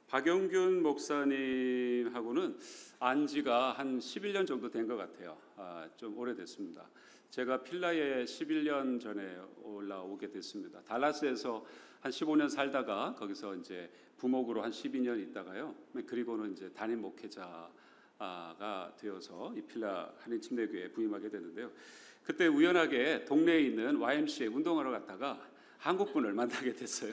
박영균 목사님하고는 안 지가 한 11년 정도 된 것 같아요. 좀 오래됐습니다. 제가 필라에 11년 전에 올라오게 됐습니다. 달라스에서 한 15년 살다가 거기서 이제 부목으로 한 12년 있다가요. 그리고는 이제 담임 목회자가 되어서 이 필라 한인 침례교회에 부임하게 됐는데요. 그때 우연하게 동네에 있는 YMCA 운동하러 갔다가 한국분을 만나게 됐어요.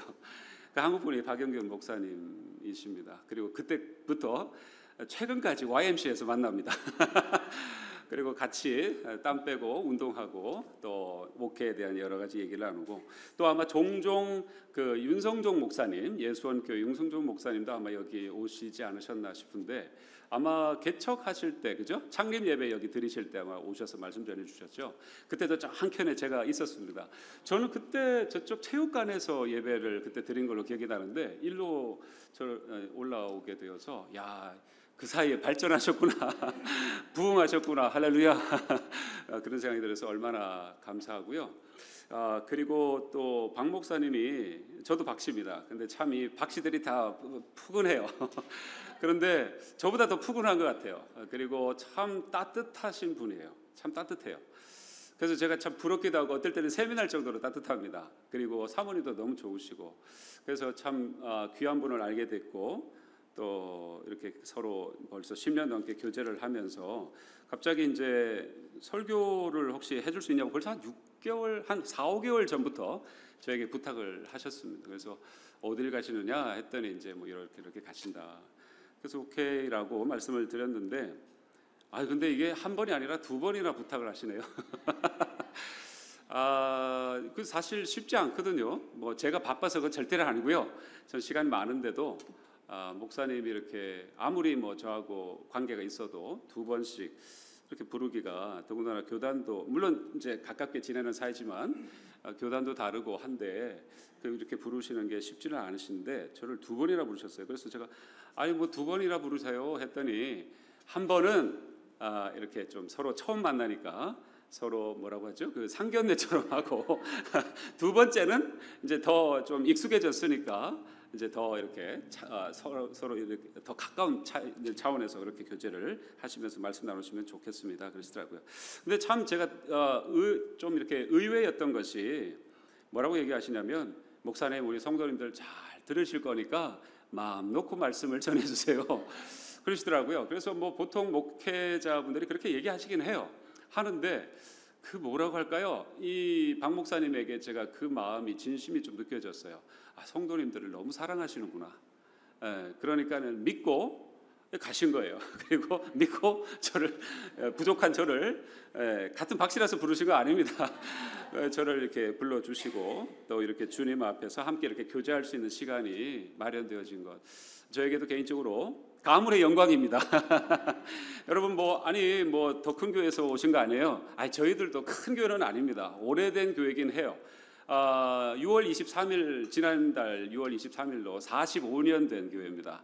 그 한국분이 박영균 목사님이십니다. 그리고 그때부터 최근까지 YMCA에서 만납니다. 그리고 같이 땀 빼고 운동하고 또 목회에 대한 여러 가지 얘기를 나누고, 또 아마 종종 그 윤성종 목사님, 예수원교회 윤성종 목사님도 아마 여기 오시지 않으셨나 싶은데, 아마 개척하실 때, 그죠? 창립 예배 여기 드리실 때 아마 오셔서 말씀 전해 주셨죠. 그때도 저 한켠에 제가 있었습니다. 저는 그때 저쪽 체육관에서 예배를 그때 드린 걸로 기억이 나는데, 일로 저 올라오게 되어서 그 사이에 발전하셨구나, 부흥하셨구나, 할렐루야. 그런 생각이 들어서 얼마나 감사하고요. 그리고 또 박 목사님이, 저도 박씨입니다. 근데 참 이 박씨들이 다 푸근해요. 그런데 저보다 더 푸근한 것 같아요. 그리고 참 따뜻하신 분이에요. 참 따뜻해요. 그래서 제가 참 부럽기도 하고 어떨 때는 셈이 날 정도로 따뜻합니다. 그리고 사모님도 너무 좋으시고, 그래서 참 귀한 분을 알게 됐고, 또 이렇게 서로 벌써 10년 넘게 교제를 하면서 갑자기 이제 설교를 혹시 해줄 수 있냐고 벌써 한 6개월, 한 4, 5개월 전부터 저에게 부탁을 하셨습니다. 그래서 어딜 가시느냐 했더니 이제 뭐 이렇게 가신다. 그래서 오케이라고 말씀을 드렸는데, 근데 이게 한 번이 아니라 두 번이나 부탁을 하시네요. 그 사실 쉽지 않거든요. 뭐 제가 바빠서 그건 절대로 아니고요. 전 시간 많은데도 목사님이 이렇게 아무리 뭐 저하고 관계가 있어도 두 번씩 이렇게 부르기가, 더군다나 교단도 물론 이제 가깝게 지내는 사이지만 교단도 다르고 한데 이렇게 부르시는 게 쉽지는 않으신데 저를 두 번이나 부르셨어요. 그래서 제가 뭐 두 번이나 부르세요 했더니, 한 번은 이렇게 좀 서로 처음 만나니까 서로 뭐라고 하죠? 그 상견례처럼 하고 두 번째는 이제 더 좀 익숙해졌으니까 이제 더 이렇게 서로 이렇게 더 가까운 차원에서 그렇게 교제를 하시면서 말씀 나누시면 좋겠습니다. 그러시더라고요. 근데 참 제가 좀 이렇게 의외였던 것이 뭐라고 얘기하시냐면, 목사님 우리 성도님들 잘 들으실 거니까 마음 놓고 말씀을 전해주세요. 그러시더라고요. 그래서 뭐 보통 목회자분들이 그렇게 얘기하시긴 해요. 하는데 그 뭐라고 할까요? 이 박 목사님에게 제가 그 마음이, 진심이 좀 느껴졌어요. 성도님들을 너무 사랑하시는구나. 그러니까는 믿고 가신 거예요. 그리고 믿고 저를, 부족한 저를, 같은 박씨라서 부르신 거 아닙니다. 저를 이렇게 불러주시고 또 이렇게 주님 앞에서 함께 이렇게 교제할 수 있는 시간이 마련되어진 것, 저에게도 개인적으로 가물의 영광입니다. 여러분 더 큰 교회에서 오신 거 아니에요? 저희들도 큰 교회는 아닙니다. 오래된 교회긴 해요. 6월 23일, 지난달 6월 23일로 45년 된 교회입니다.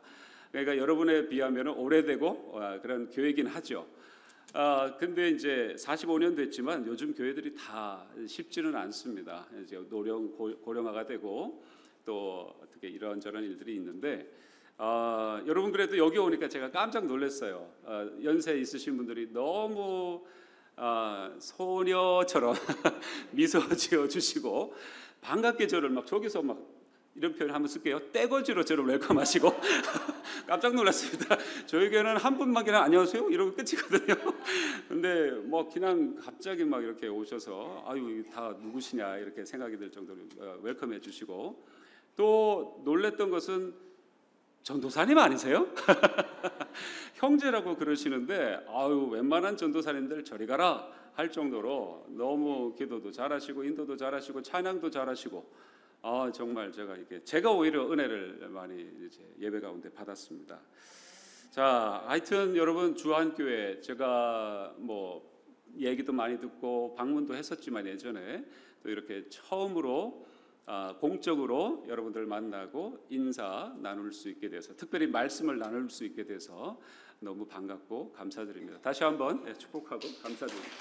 그러니까 여러분에 비하면 오래되고 그런 교회이긴 하죠. 근데 이제 45년 됐지만 요즘 교회들이 다 쉽지는 않습니다. 이제 고령화가 되고 또 어떻게 이런저런 일들이 있는데, 여러분 그래도 여기 오니까 제가 깜짝 놀랐어요. 연세 있으신 분들이 너무 소녀처럼 미소 지어 주시고 반갑게 저를 막 저기서 막 이런 표현 한번 쓸게요. 떼거지로 저를 웰컴하시고 깜짝 놀랐습니다. 저에게는 한 분만 그냥 안녕하세요 이러고 끝이거든요. 근데 뭐 그냥 갑자기 막 이렇게 오셔서 다 누구시냐 이렇게 생각이 들 정도로 웰컴해 주시고, 또 놀랬던 것은 전도사님 아니세요? 형제라고 그러시는데 웬만한 전도사님들 저리 가라 할 정도로 너무 기도도 잘하시고 인도도 잘하시고 찬양도 잘하시고, 정말 제가 오히려 은혜를 많이 이제 예배 가운데 받았습니다. 자, 하여튼 여러분 주한교회 제가 뭐 얘기도 많이 듣고 방문도 했었지만 예전에 또 이렇게 처음으로 공적으로 여러분들 만나고 인사 나눌 수 있게 돼서, 특별히 말씀을 나눌 수 있게 돼서 너무 반갑고 감사드립니다. 다시 한번 축복하고 감사드립니다.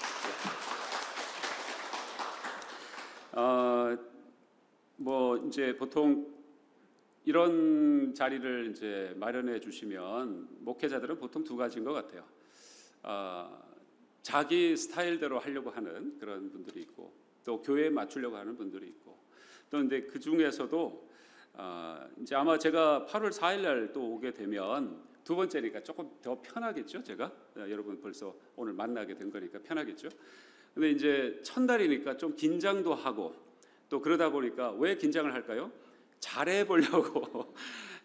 뭐 이제 보통 이런 자리를 이제 마련해 주시면 목회자들은 보통 두 가지인 것 같아요. 자기 스타일대로 하려고 하는 그런 분들이 있고, 또 교회에 맞추려고 하는 분들이 있고, 또 근데 그 중에서도 이제 아마 제가 8월 4일 날 또 오게 되면 두 번째니까 조금 더 편하겠죠. 제가 여러분 벌써 오늘 만나게 된 거니까 편하겠죠. 근데 이제 첫날이니까 좀 긴장도 하고, 또 그러다 보니까 왜 긴장을 할까요? 잘해보려고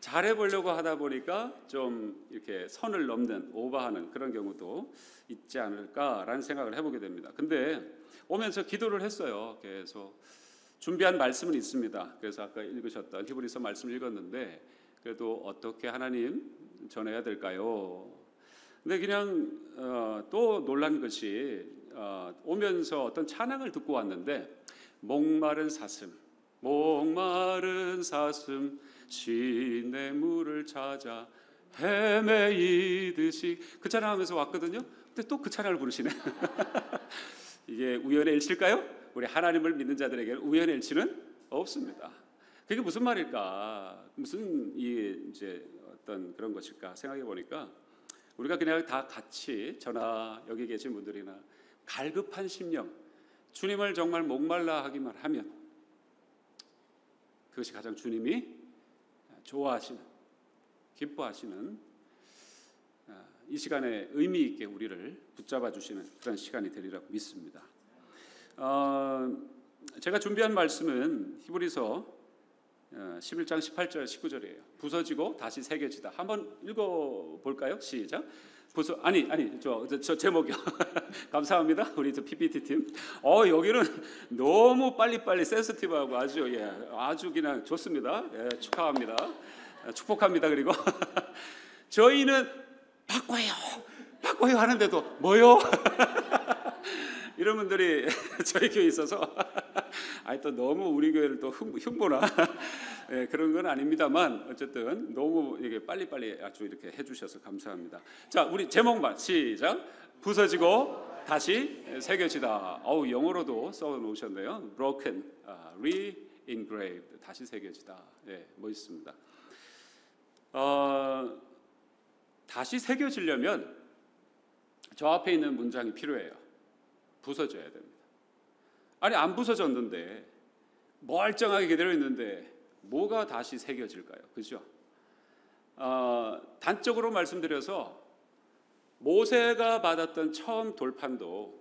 잘해보려고 하다 보니까 좀 이렇게 선을 넘는, 오버하는 그런 경우도 있지 않을까라는 생각을 해보게 됩니다. 근데 오면서 기도를 했어요. 그래서 준비한 말씀은 있습니다. 그래서 아까 읽으셨던 히브리서 말씀을 읽었는데, 그래도 어떻게 하나님 전해야 될까요? 근데 그냥 또 놀란 것이 오면서 어떤 찬양을 듣고 왔는데, 목마른 사슴 시냇물을 찾아 헤매이듯이, 그 찬양하면서 왔거든요. 근데 또 그 찬양을 부르시네. 이게 우연의 일치일까요? 우리 하나님을 믿는 자들에게는 우연의 일치는 없습니다. 그게 무슨 말일까? 무슨 이제 어떤 그런 것일까 생각해 보니까, 우리가 그냥 다 같이, 저나 여기 계신 분들이나 갈급한 심령, 주님을 정말 목말라 하기만 하면 그것이 가장 주님이 좋아하시는, 기뻐하시는 이 시간에 의미 있게 우리를 붙잡아 주시는 그런 시간이 되리라고 믿습니다. 제가 준비한 말씀은 히브리서 11장 18절 19절이에요. 부서지고 다시 새겨지다. 한번 읽어볼까요? 시작. 저 제목이요. 감사합니다. 우리 저 PPT 팀. 여기는 너무 빨리빨리 센시티브하고 아주 그냥 좋습니다. 축하합니다. 축복합니다. 그리고 저희는 바꿔요 하는데도 뭐요? 이런 분들이 저희 교회에 있어서 또 너무 우리 교회를 또 흉보나 그런 건 아닙니다만, 어쨌든 너무 이게 빨리빨리 아주 이렇게 해주셔서 감사합니다. 자, 우리 제목만 시작. 부서지고 다시 새겨지다. 영어로도 써놓으셨네요. Broken, re-engraved, 다시 새겨지다. 멋있습니다. 다시 새겨지려면 저 앞에 있는 문장이 필요해요. 부서져야 됩니다. 안 부서졌는데, 멀쩡하게 그대로 있는데 뭐가 다시 새겨질까요? 그죠? 단적으로 말씀드려서 모세가 받았던 처음 돌판도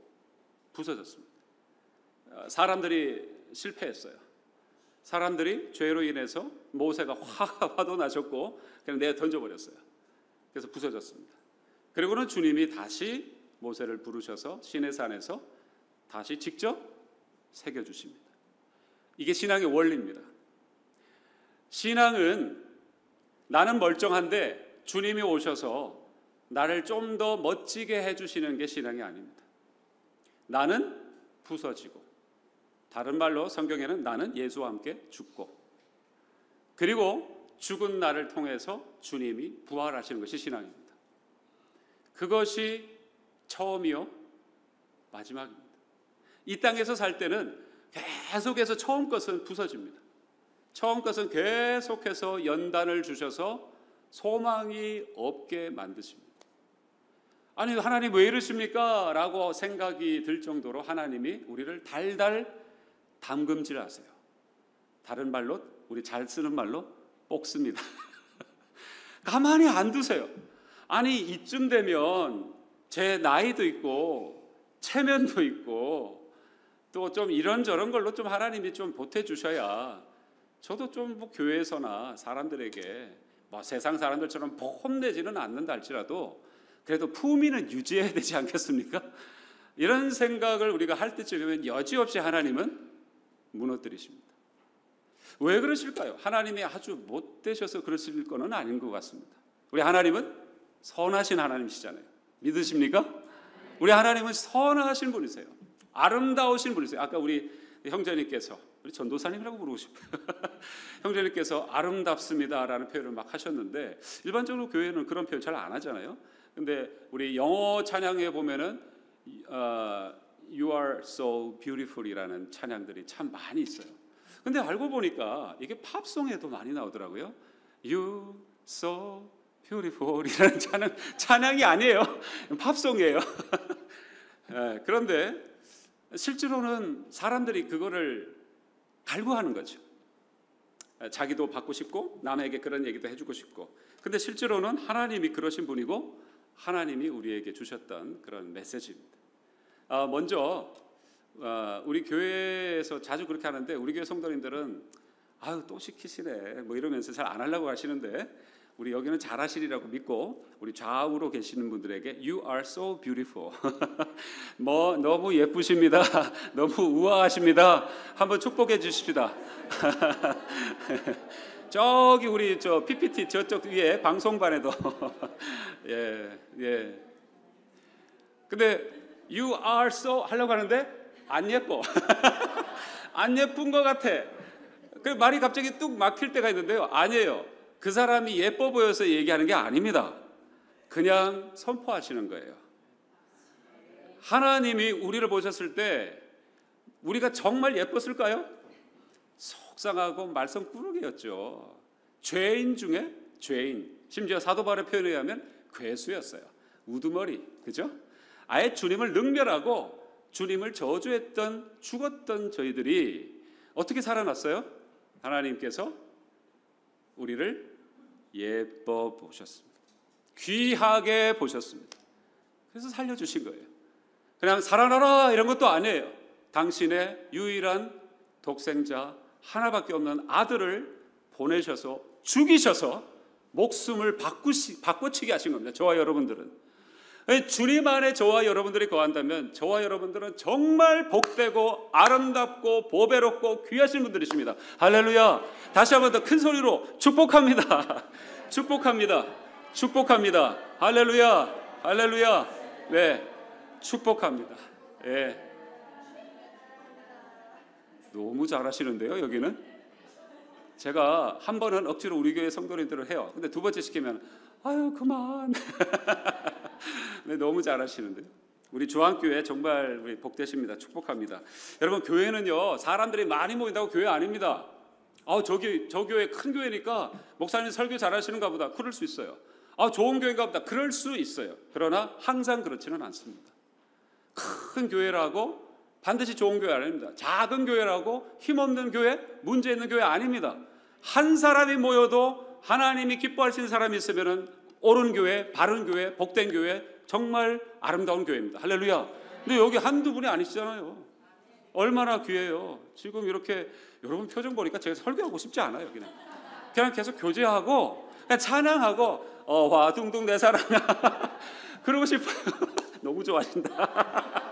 부서졌습니다. 사람들이 실패했어요. 사람들이 죄로 인해서 모세가 화도 나셨고 그냥 내어 던져버렸어요. 그래서 부서졌습니다. 그리고는 주님이 다시 모세를 부르셔서 시내산에서 다시 직접 새겨주십니다. 이게 신앙의 원리입니다. 신앙은 나는 멀쩡한데 주님이 오셔서 나를 좀 더 멋지게 해주시는 게 신앙이 아닙니다. 나는 부서지고, 다른 말로 성경에는 나는 예수와 함께 죽고, 그리고 죽은 나를 통해서 주님이 부활하시는 것이 신앙입니다. 그것이 처음이요 마지막입니다. 이 땅에서 살 때는 계속해서 처음 것은 부서집니다. 처음 것은 계속해서 연단을 주셔서 소망이 없게 만드십니다. 하나님 왜 이러십니까? 라고 생각이 들 정도로 하나님이 우리를 달달 담금질하세요. 다른 말로, 우리 잘 쓰는 말로 볶습니다. 가만히 안 두세요. 이쯤 되면 제 나이도 있고 체면도 있고 또 좀 이런저런 걸로 좀 하나님이 좀 보태주셔야 저도 좀 교회에서나 사람들에게 세상 사람들처럼 폼내지는 않는다 할지라도 그래도 품위는 유지해야 되지 않겠습니까? 이런 생각을 우리가 할 때쯤이면 여지없이 하나님은 무너뜨리십니다. 왜 그러실까요? 하나님이 아주 못되셔서 그러실 거는 아닌 것 같습니다. 우리 하나님은 선하신 하나님이시잖아요. 믿으십니까? 우리 하나님은 선하신 분이세요. 아름다우신 분이세요. 아까 우리 형제님께서, 우리 전도사님이라고 부르고 싶어요. 형제님께서 아름답습니다라는 표현을 막 하셨는데, 일반적으로 교회는 그런 표현 잘 안 하잖아요. 근데 우리 영어 찬양에 보면은 You are so beautiful이라는 찬양들이 참 많이 있어요. 근데 알고 보니까 이게 팝송에도 많이 나오더라고요. You so beautiful 이라는 찬양이 아니에요. 팝송이에요. 그런데 실제로는 사람들이 그거를 갈구하는 거죠. 자기도 받고 싶고 남에게 그런 얘기도 해주고 싶고. 근데 실제로는 하나님이 그러신 분이고 하나님이 우리에게 주셨던 그런 메시지입니다. 먼저 우리 교회에서 자주 그렇게 하는데 우리 교회 성도님들은 아유 또 시키시네 뭐 이러면서 잘 안 하려고 하시는데 우리 여기는 잘하시리라고 믿고 우리 좌우로 계시는 분들에게 You are so beautiful 뭐 너무 예쁘십니다. 너무 우아하십니다. 한번 축복해 주십시다. 저기 우리 저 PPT 저쪽 위에 방송반에도 예. 근데 You are so 하려고 하는데 안 예뻐. 안 예쁜 것 같아. 그 말이 갑자기 뚝 막힐 때가 있는데요. 아니에요. 그 사람이 예뻐 보여서 얘기하는 게 아닙니다. 그냥 선포하시는 거예요. 하나님이 우리를 보셨을 때 우리가 정말 예뻤을까요? 속상하고 말썽꾸러기였죠. 죄인 중에 죄인. 심지어 사도 바울의 표현에 의하면 괴수였어요. 우두머리. 그죠? 아예 주님을 능멸하고 주님을 저주했던 죽었던 저희들이 어떻게 살아났어요? 하나님께서 우리를 예뻐 보셨습니다. 귀하게 보셨습니다. 그래서 살려주신 거예요. 그냥 살아나라 이런 것도 아니에요. 당신의 유일한 독생자 하나밖에 없는 아들을 보내셔서 죽이셔서 목숨을 바꿔치게 하신 겁니다. 저와 여러분들은. 주님 안에 저와 여러분들이 거한다면 저와 여러분들은 정말 복되고 아름답고 보배롭고 귀하신 분들이십니다. 할렐루야. 다시 한번 더 큰 소리로 축복합니다. 축복합니다. 축복합니다. 할렐루야. 할렐루야. 네, 축복합니다. 네. 너무 잘하시는데요. 여기는 제가 한 번은 억지로 우리 교회 성도님들을 해요. 근데 두 번째 시키면 아유 그만. 네, 너무 잘하시는데요. 우리 주한교회 정말 우리 복되십니다. 축복합니다. 여러분 교회는요 사람들이 많이 모인다고 교회 아닙니다. 저 교회 큰 교회니까 목사님 설교 잘하시는가 보다 그럴 수 있어요. 좋은 교회인가 보다 그럴 수 있어요. 그러나 항상 그렇지는 않습니다. 큰 교회라고 반드시 좋은 교회 아닙니다. 작은 교회라고 힘없는 교회, 문제 있는 교회 아닙니다. 한 사람이 모여도 하나님이 기뻐하시는 사람이 있으면 옳은 교회, 바른 교회, 복된 교회, 정말 아름다운 교회입니다. 할렐루야. 근데 여기 한두 분이 아니시잖아요. 얼마나 귀해요. 지금 이렇게 여러분 표정 보니까 제가 설교하고 싶지 않아요. 그냥 계속 교제하고 그냥 찬양하고 화둥둥 내 사랑아 그러고 싶어요. 너무 좋아하신다.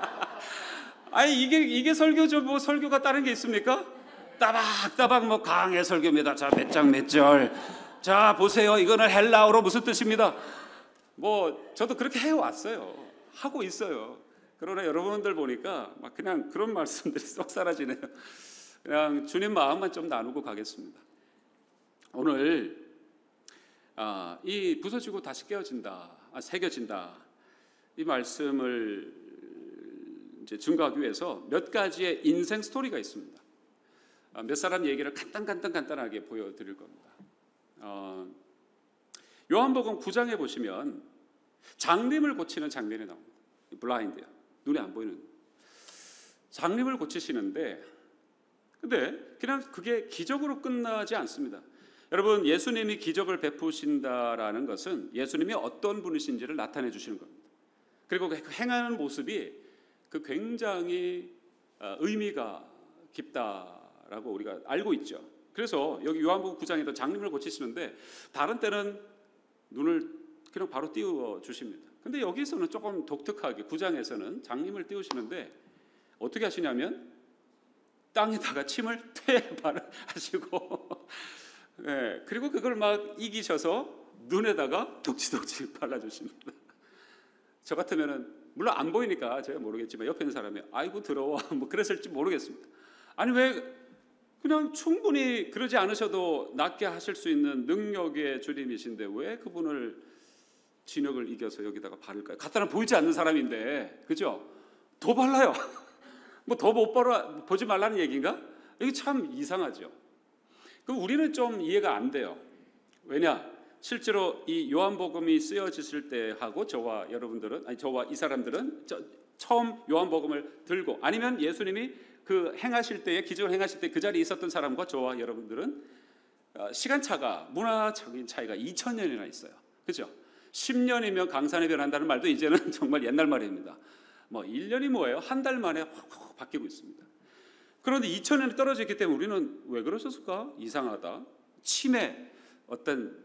아니 이게 설교죠. 뭐 설교가 다른 게 있습니까? 따박따박 뭐 강의 설교입니다. 자 몇 장 몇 절. 자 보세요. 이거는 헬라어로 무슨 뜻입니다. 뭐 저도 그렇게 해왔어요. 하고 있어요. 그러나 여러분들 보니까 막 그냥 그런 말씀들이 쏙 사라지네요. 그냥 주님 마음만 좀 나누고 가겠습니다. 오늘 이 부서지고 다시 깨어진다, 새겨진다 이 말씀을 이제 증거하기 위해서 몇 가지의 인생 스토리가 있습니다. 몇 사람 얘기를 간단하게 보여드릴 겁니다. 요한복음 9장에 보시면 장님을 고치는 장면이 나옵니다. 블라인드야. 눈에 안 보이는 장님을 고치시는데 근데 그냥 그게 기적으로 끝나지 않습니다. 여러분 예수님이 기적을 베푸신다라는 것은 예수님이 어떤 분이신지를 나타내 주시는 겁니다. 그리고 그 행하는 모습이 굉장히 의미가 깊다라고 우리가 알고 있죠. 그래서 여기 요한복음 9장에도 장님을 고치시는데 다른 때는 눈을 그냥 바로 띄워 주십니다. 근데 여기서는 조금 독특하게 9장에서는 장님을 띄우시는데 어떻게 하시냐면 땅에다가 침을 하시고 네, 그리고 그걸 막 이기셔서 눈에다가 덕지덕지 발라주십니다. 저 같으면은 물론 안 보이니까 제가 모르겠지만 옆에 있는 사람이 아이고 더러워 뭐 그랬을지 모르겠습니다. 아니 왜 그냥 충분히 그러지 않으셔도 낫게 하실 수 있는 능력의 주님이신데 왜 그분을 진흙을 이겨서 여기다가 바를까요? 갖다는 보이지 않는 사람인데 그죠? 더 발라요. 뭐 더 못 보지 말라는 얘기인가? 이게 참 이상하죠. 그럼 우리는 좀 이해가 안 돼요. 왜냐? 실제로 이 요한복음이 쓰여졌을 때하고 저와 여러분들은, 아니 저와 이 사람들은 처음 요한복음을 들고, 아니면 예수님이 그 행하실 때에, 기적을 행하실 때 그 자리에 있었던 사람과 저와 여러분들은 시간차가, 문화적인 차이가 2000년이나 있어요. 그죠? 10년이면 강산이 변한다는 말도 이제는 정말 옛날 말입니다. 뭐 1년이 뭐예요? 한 달 만에 확 바뀌고 있습니다. 그런데 2000년이 떨어져 있기 때문에 우리는 왜 그러셨을까? 이상하다. 치매, 어떤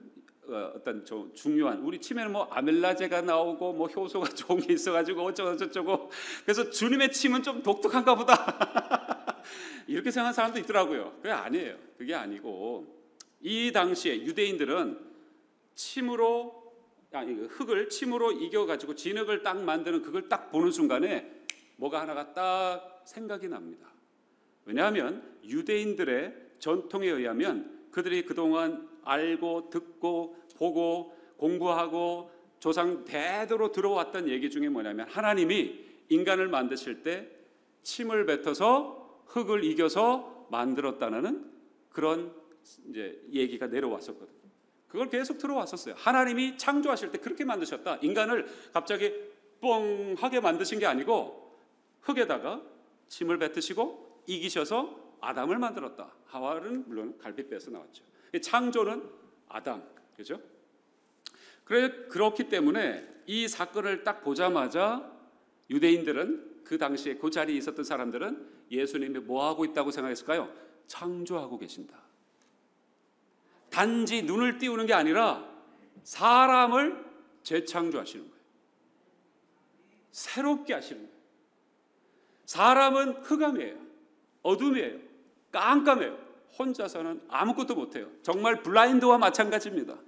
중요한, 우리 치매는 뭐 아멜라제가 나오고 뭐 효소가 좋은 게 있어가지고 어쩌고 저쩌고, 그래서 주님의 침은 좀 독특한가 보다 이렇게 생각하는 사람도 있더라고요. 그게 아니에요. 그게 아니고, 이 당시에 유대인들은 흙을 침으로 이겨가지고 진흙을 딱 만드는, 그걸 딱 보는 순간에 뭐가 하나가 딱 생각이 납니다. 왜냐하면 유대인들의 전통에 의하면 그들이 그동안 알고 듣고 보고 공부하고 조상 대대로 들어왔던 얘기 중에 뭐냐면, 하나님이 인간을 만드실 때 침을 뱉어서 흙을 이겨서 만들었다는 그런 이제 얘기가 내려왔었거든요. 그걸 계속 들어왔었어요. 하나님이 창조하실 때 그렇게 만드셨다. 인간을 갑자기 뻥하게 만드신 게 아니고 흙에다가 침을 뱉으시고 이기셔서 아담을 만들었다. 하와는 물론 갈빗배에서 나왔죠. 창조는 아담, 그죠? 그렇기 때문에 이 사건을 딱 보자마자 유대인들은, 그 당시에 그 자리에 있었던 사람들은 예수님이 뭐 하고 있다고 생각했을까요? 창조하고 계신다. 단지 눈을 띄우는 게 아니라 사람을 재창조하시는 거예요. 새롭게 하시는 거예요. 사람은 흑암이에요. 어둠이에요. 깜깜해요. 혼자서는 아무것도 못해요. 정말 블라인드와 마찬가지입니다.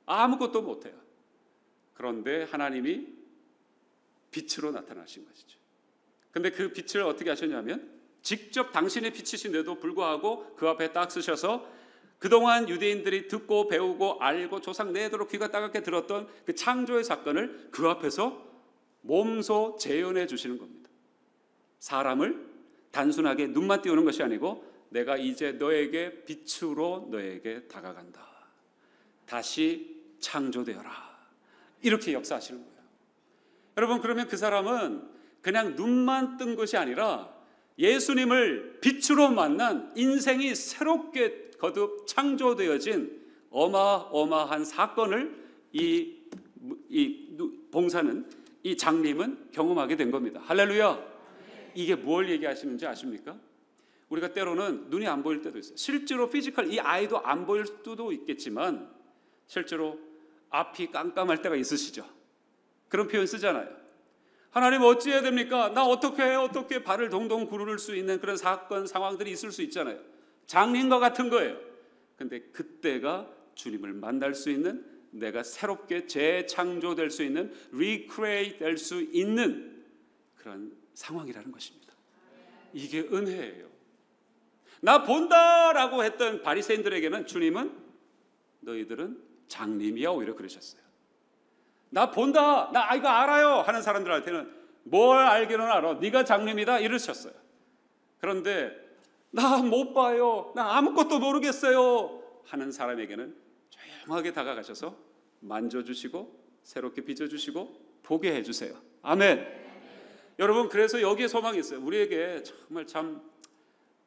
아무것도 못해요. 그런데 하나님이 빛으로 나타나신 것이죠. 근데 그 빛을 어떻게 하셨냐면, 직접 당신의 빛이신데도 불구하고 그 앞에 딱 서셔서 그동안 유대인들이 듣고 배우고 알고 조상 내도록 귀가 따갑게 들었던 그 창조의 사건을 그 앞에서 몸소 재현해 주시는 겁니다. 사람을 단순하게 눈만 띄우는 것이 아니고, 내가 이제 너에게 빛으로 너에게 다가간다. 다시 창조되어라. 이렇게 역사하시는 거예요. 여러분, 그러면 그 사람은 그냥 눈만 뜬 것이 아니라 예수님을 빛으로 만난, 인생이 새롭게 거듭 창조되어진 어마어마한 사건을 이 봉사는, 이 장님은 경험하게 된 겁니다. 할렐루야. 이게 뭘 얘기하시는지 아십니까? 우리가 때로는 눈이 안 보일 때도 있어요. 실제로 피지컬, 이 아이도 안 보일 수도 있겠지만 실제로 앞이 깜깜할 때가 있으시죠. 그런 표현 쓰잖아요. 하나님 어찌해야 됩니까? 나 어떻게 발을 동동 구를 수 있는 그런 사건, 상황들이 있을 수 있잖아요. 장님과 같은 거예요. 근데 그때가 주님을 만날 수 있는, 내가 새롭게 재창조될 수 있는, 리크리에이트 될 수 있는 그런 상황이라는 것입니다. 이게 은혜예요. 나 본다라고 했던 바리새인들에게는 주님은 너희들은 장님이야 오히려 그러셨어요. 나 본다, 나 이거 알아요 하는 사람들한테는 뭘 알기는 알아, 네가 장님이다 이러셨어요. 그런데 나 못 봐요, 나 아무것도 모르겠어요 하는 사람에게는 조용하게 다가가셔서 만져주시고 새롭게 빚어주시고 보게 해주세요. 아멘. 여러분, 그래서 여기에 소망이 있어요. 우리에게 정말 참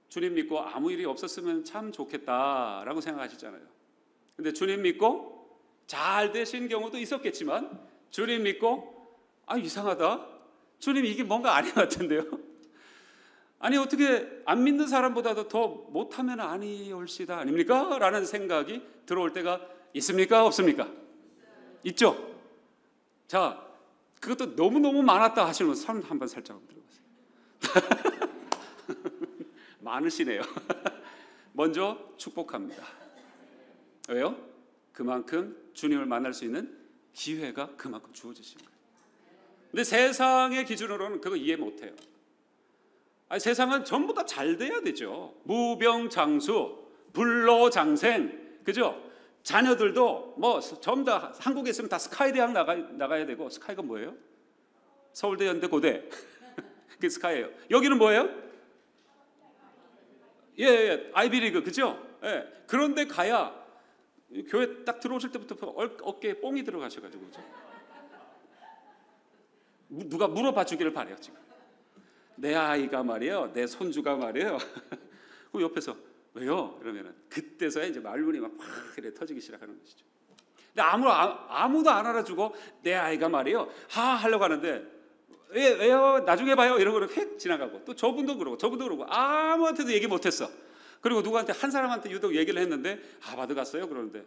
주님 믿고 아무 일이 없었으면 참 좋겠다라고 생각하시잖아요. 근데 주님 믿고 잘 되신 경우도 있었겠지만, 주님 믿고 이상하다, 주님 이게 뭔가 아닌 것 같은데요. 아니 어떻게 안 믿는 사람보다도 더 못하면 아니올시다 아닙니까? 라는 생각이 들어올 때가 있습니까? 없습니까? 있죠? 자, 그것도 너무너무 많았다 하시는 분 손 한번 살짝 들어보세요. 많으시네요. 먼저 축복합니다. 왜요? 그만큼 주님을 만날 수 있는 기회가 그만큼 주어지신 거예요. 근데 세상의 기준으로는 그거 이해 못해요. 세상은 전부 다 잘 돼야 되죠. 무병장수, 불로장생, 그죠? 자녀들도 뭐 전부 다 한국에 있으면 다 스카이 대학 나가야 되고, 스카이가 뭐예요? 서울대, 연대, 고대. 그게 스카이예요. 여기는 뭐예요? 예, 아이비리그, 그죠? 예. 그런데 가야 교회 딱 들어오실 때부터 어깨에 뽕이 들어가셔가지고 그죠? 누가 물어봐 주기를 바래요. 지금 내 아이가 말이에요, 내 손주가 말이에요. 그 옆에서 왜요? 이러면은 그때서야 이제 말문이 막 그래 터지기 시작하는 것이죠. 근데 아무도 안 알아주고 내 아이가 말이에요 하려고 하는데 왜요? 나중에 봐요. 이러고 휙 지나가고 또 저분도 그러고 아무한테도 얘기 못했어. 그리고 누구한테 한 사람한테 유독 얘기를 했는데 바드 갔어요. 그러는데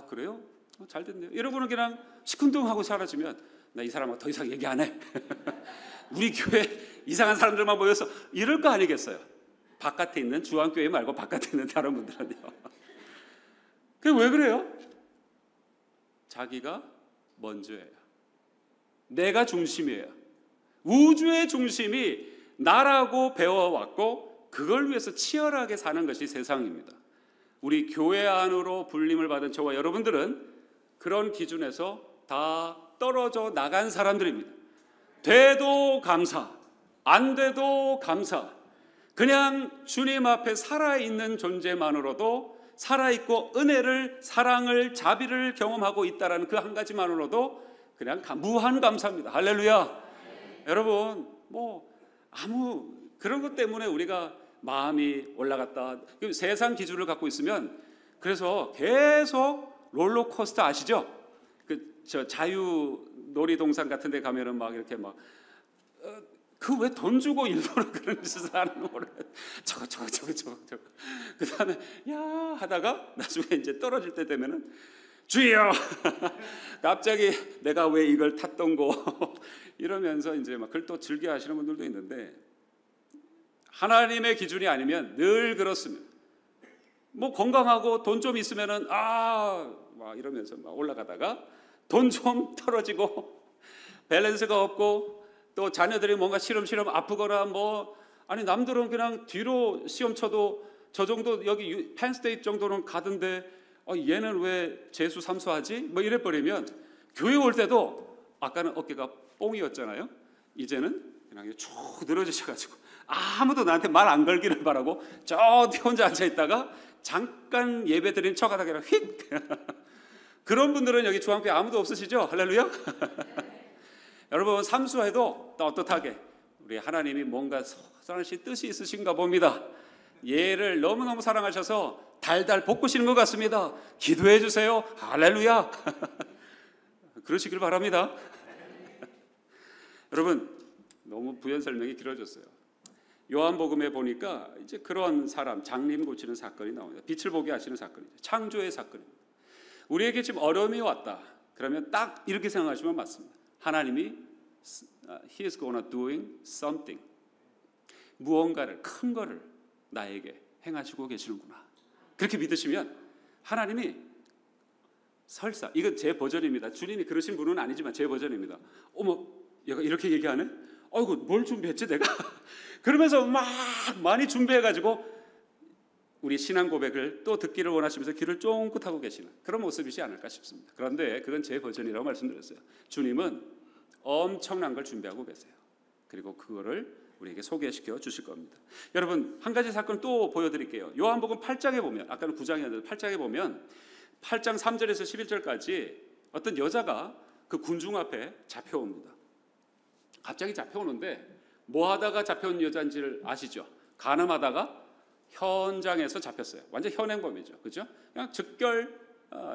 그래요? 잘 됐네요. 이러고는 그냥 시큰둥하고 사라지면 나 이 사람하고 더 이상 얘기 안 해. 우리 교회 이상한 사람들만 모여서 이럴 거 아니겠어요? 바깥에 있는 주한교회 말고 바깥에 있는 다른 분들은요. 그게 왜 그래요? 자기가 먼저예요. 내가 중심이에요. 우주의 중심이 나라고 배워왔고 그걸 위해서 치열하게 사는 것이 세상입니다. 우리 교회 안으로 불림을 받은 저와 여러분들은 그런 기준에서 다 떨어져 나간 사람들입니다. 돼도 감사, 안 돼도 감사. 그냥 주님 앞에 살아있는 존재만으로도 살아있고 은혜를, 사랑을, 자비를 경험하고 있다는 그 한 가지만으로도 그냥 무한 감사입니다. 할렐루야. 여러분 아무 그런 것 때문에 우리가 마음이 올라갔다 세상 기준을 갖고 있으면 그래서 계속 롤러코스터 아시죠? 저 자유 놀이동산 같은 데 가면은 막 이렇게 그 왜 돈 주고 일부러 그런 짓을 하는 거 모르겠어요. 저거. 그 다음에 야 하다가 나중에 이제 떨어질 때 되면은 주여 갑자기 내가 왜 이걸 탔던 거 이러면서 이제 막 그걸 또 즐겨 하시는 분들도 있는데 하나님의 기준이 아니면 늘 그렇습니다. 건강하고 돈 좀 있으면은 막 이러면서 막 올라가다가 돈 좀 떨어지고 밸런스가 없고 또 자녀들이 뭔가 시름시름 아프거나 아니 남들은 그냥 뒤로 시험 쳐도 저 정도 여기 펜스테이트 정도는 가던데 얘는 왜 재수 삼수하지? 이래 버리면 교회 올 때도 아까는 어깨가 뽕이었잖아요. 이제는 그냥 쭉 늘어지셔가지고 아무도 나한테 말 안 걸기를 바라고 저 뒤 혼자 앉아 있다가 잠깐 예배 드린 척하다가 그냥 휙 그런 분들은 여기 중앙교회 아무도 없으시죠? 할렐루야. 여러분 삼수해도 떳떳하게 우리 하나님이 뭔가 선하신 뜻이 있으신가 봅니다. 얘를 너무너무 사랑하셔서 달달 볶으시는 것 같습니다. 기도해 주세요. 할렐루야. 그러시길 바랍니다. 여러분 너무 부연 설명이 길어졌어요. 요한복음에 보니까 이제 그런 사람 장님 고치는 사건이 나옵니다. 빛을 보게 하시는 사건이죠. 창조의 사건입니다. 우리에게 지금 어려움이 왔다. 그러면 딱 이렇게 생각하시면 맞습니다. 하나님이 He is gonna doing something. 무언가를 큰 거를 나에게 행하시고 계시는구나. 그렇게 믿으시면 하나님이 설사 이건 제 버전입니다. 주님이 그러신 분은 아니지만 제 버전입니다. 어머 얘가 이렇게 얘기하네? 아이고 뭘 준비했지 내가? 그러면서 막 많이 준비해가지고 우리 신앙 고백을 또 듣기를 원하시면서 귀를 쫑긋하고 계시는 그런 모습이지 않을까 싶습니다. 그런데 그건 제 버전이라고 말씀드렸어요. 주님은 엄청난 걸 준비하고 계세요. 그리고 그거를 우리에게 소개시켜 주실 겁니다. 여러분 한 가지 사건 또 보여드릴게요. 요한복음 8장에 보면 아까는 9장이었는데 8장에 보면 8장 3절에서 11절까지 어떤 여자가 그 군중 앞에 잡혀옵니다. 갑자기 잡혀오는데 뭐 하다가 잡혀온 여자인지를 아시죠? 간음하다가 현장에서 잡혔어요. 완전 현행범이죠. 그죠? 그냥 즉결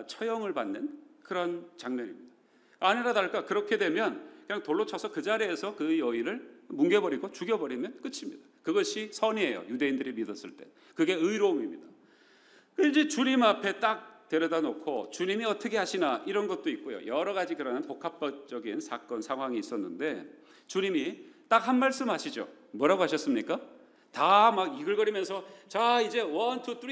처형을 받는 그런 장면입니다. 아니라 다를까 그렇게 되면 그냥 돌로 쳐서 그 자리에서 그 여인을 뭉개버리고 죽여버리면 끝입니다. 그것이 선이에요. 유대인들이 믿었을 때. 그게 의로움입니다. 이제 주님 앞에 딱 데려다 놓고 주님이 어떻게 하시나 이런 것도 있고요. 여러 가지 그런 복합적인 사건 상황이 있었는데 주님이 딱 한 말씀 하시죠. 뭐라고 하셨습니까? 다 막 이글거리면서 자 이제 1, 2,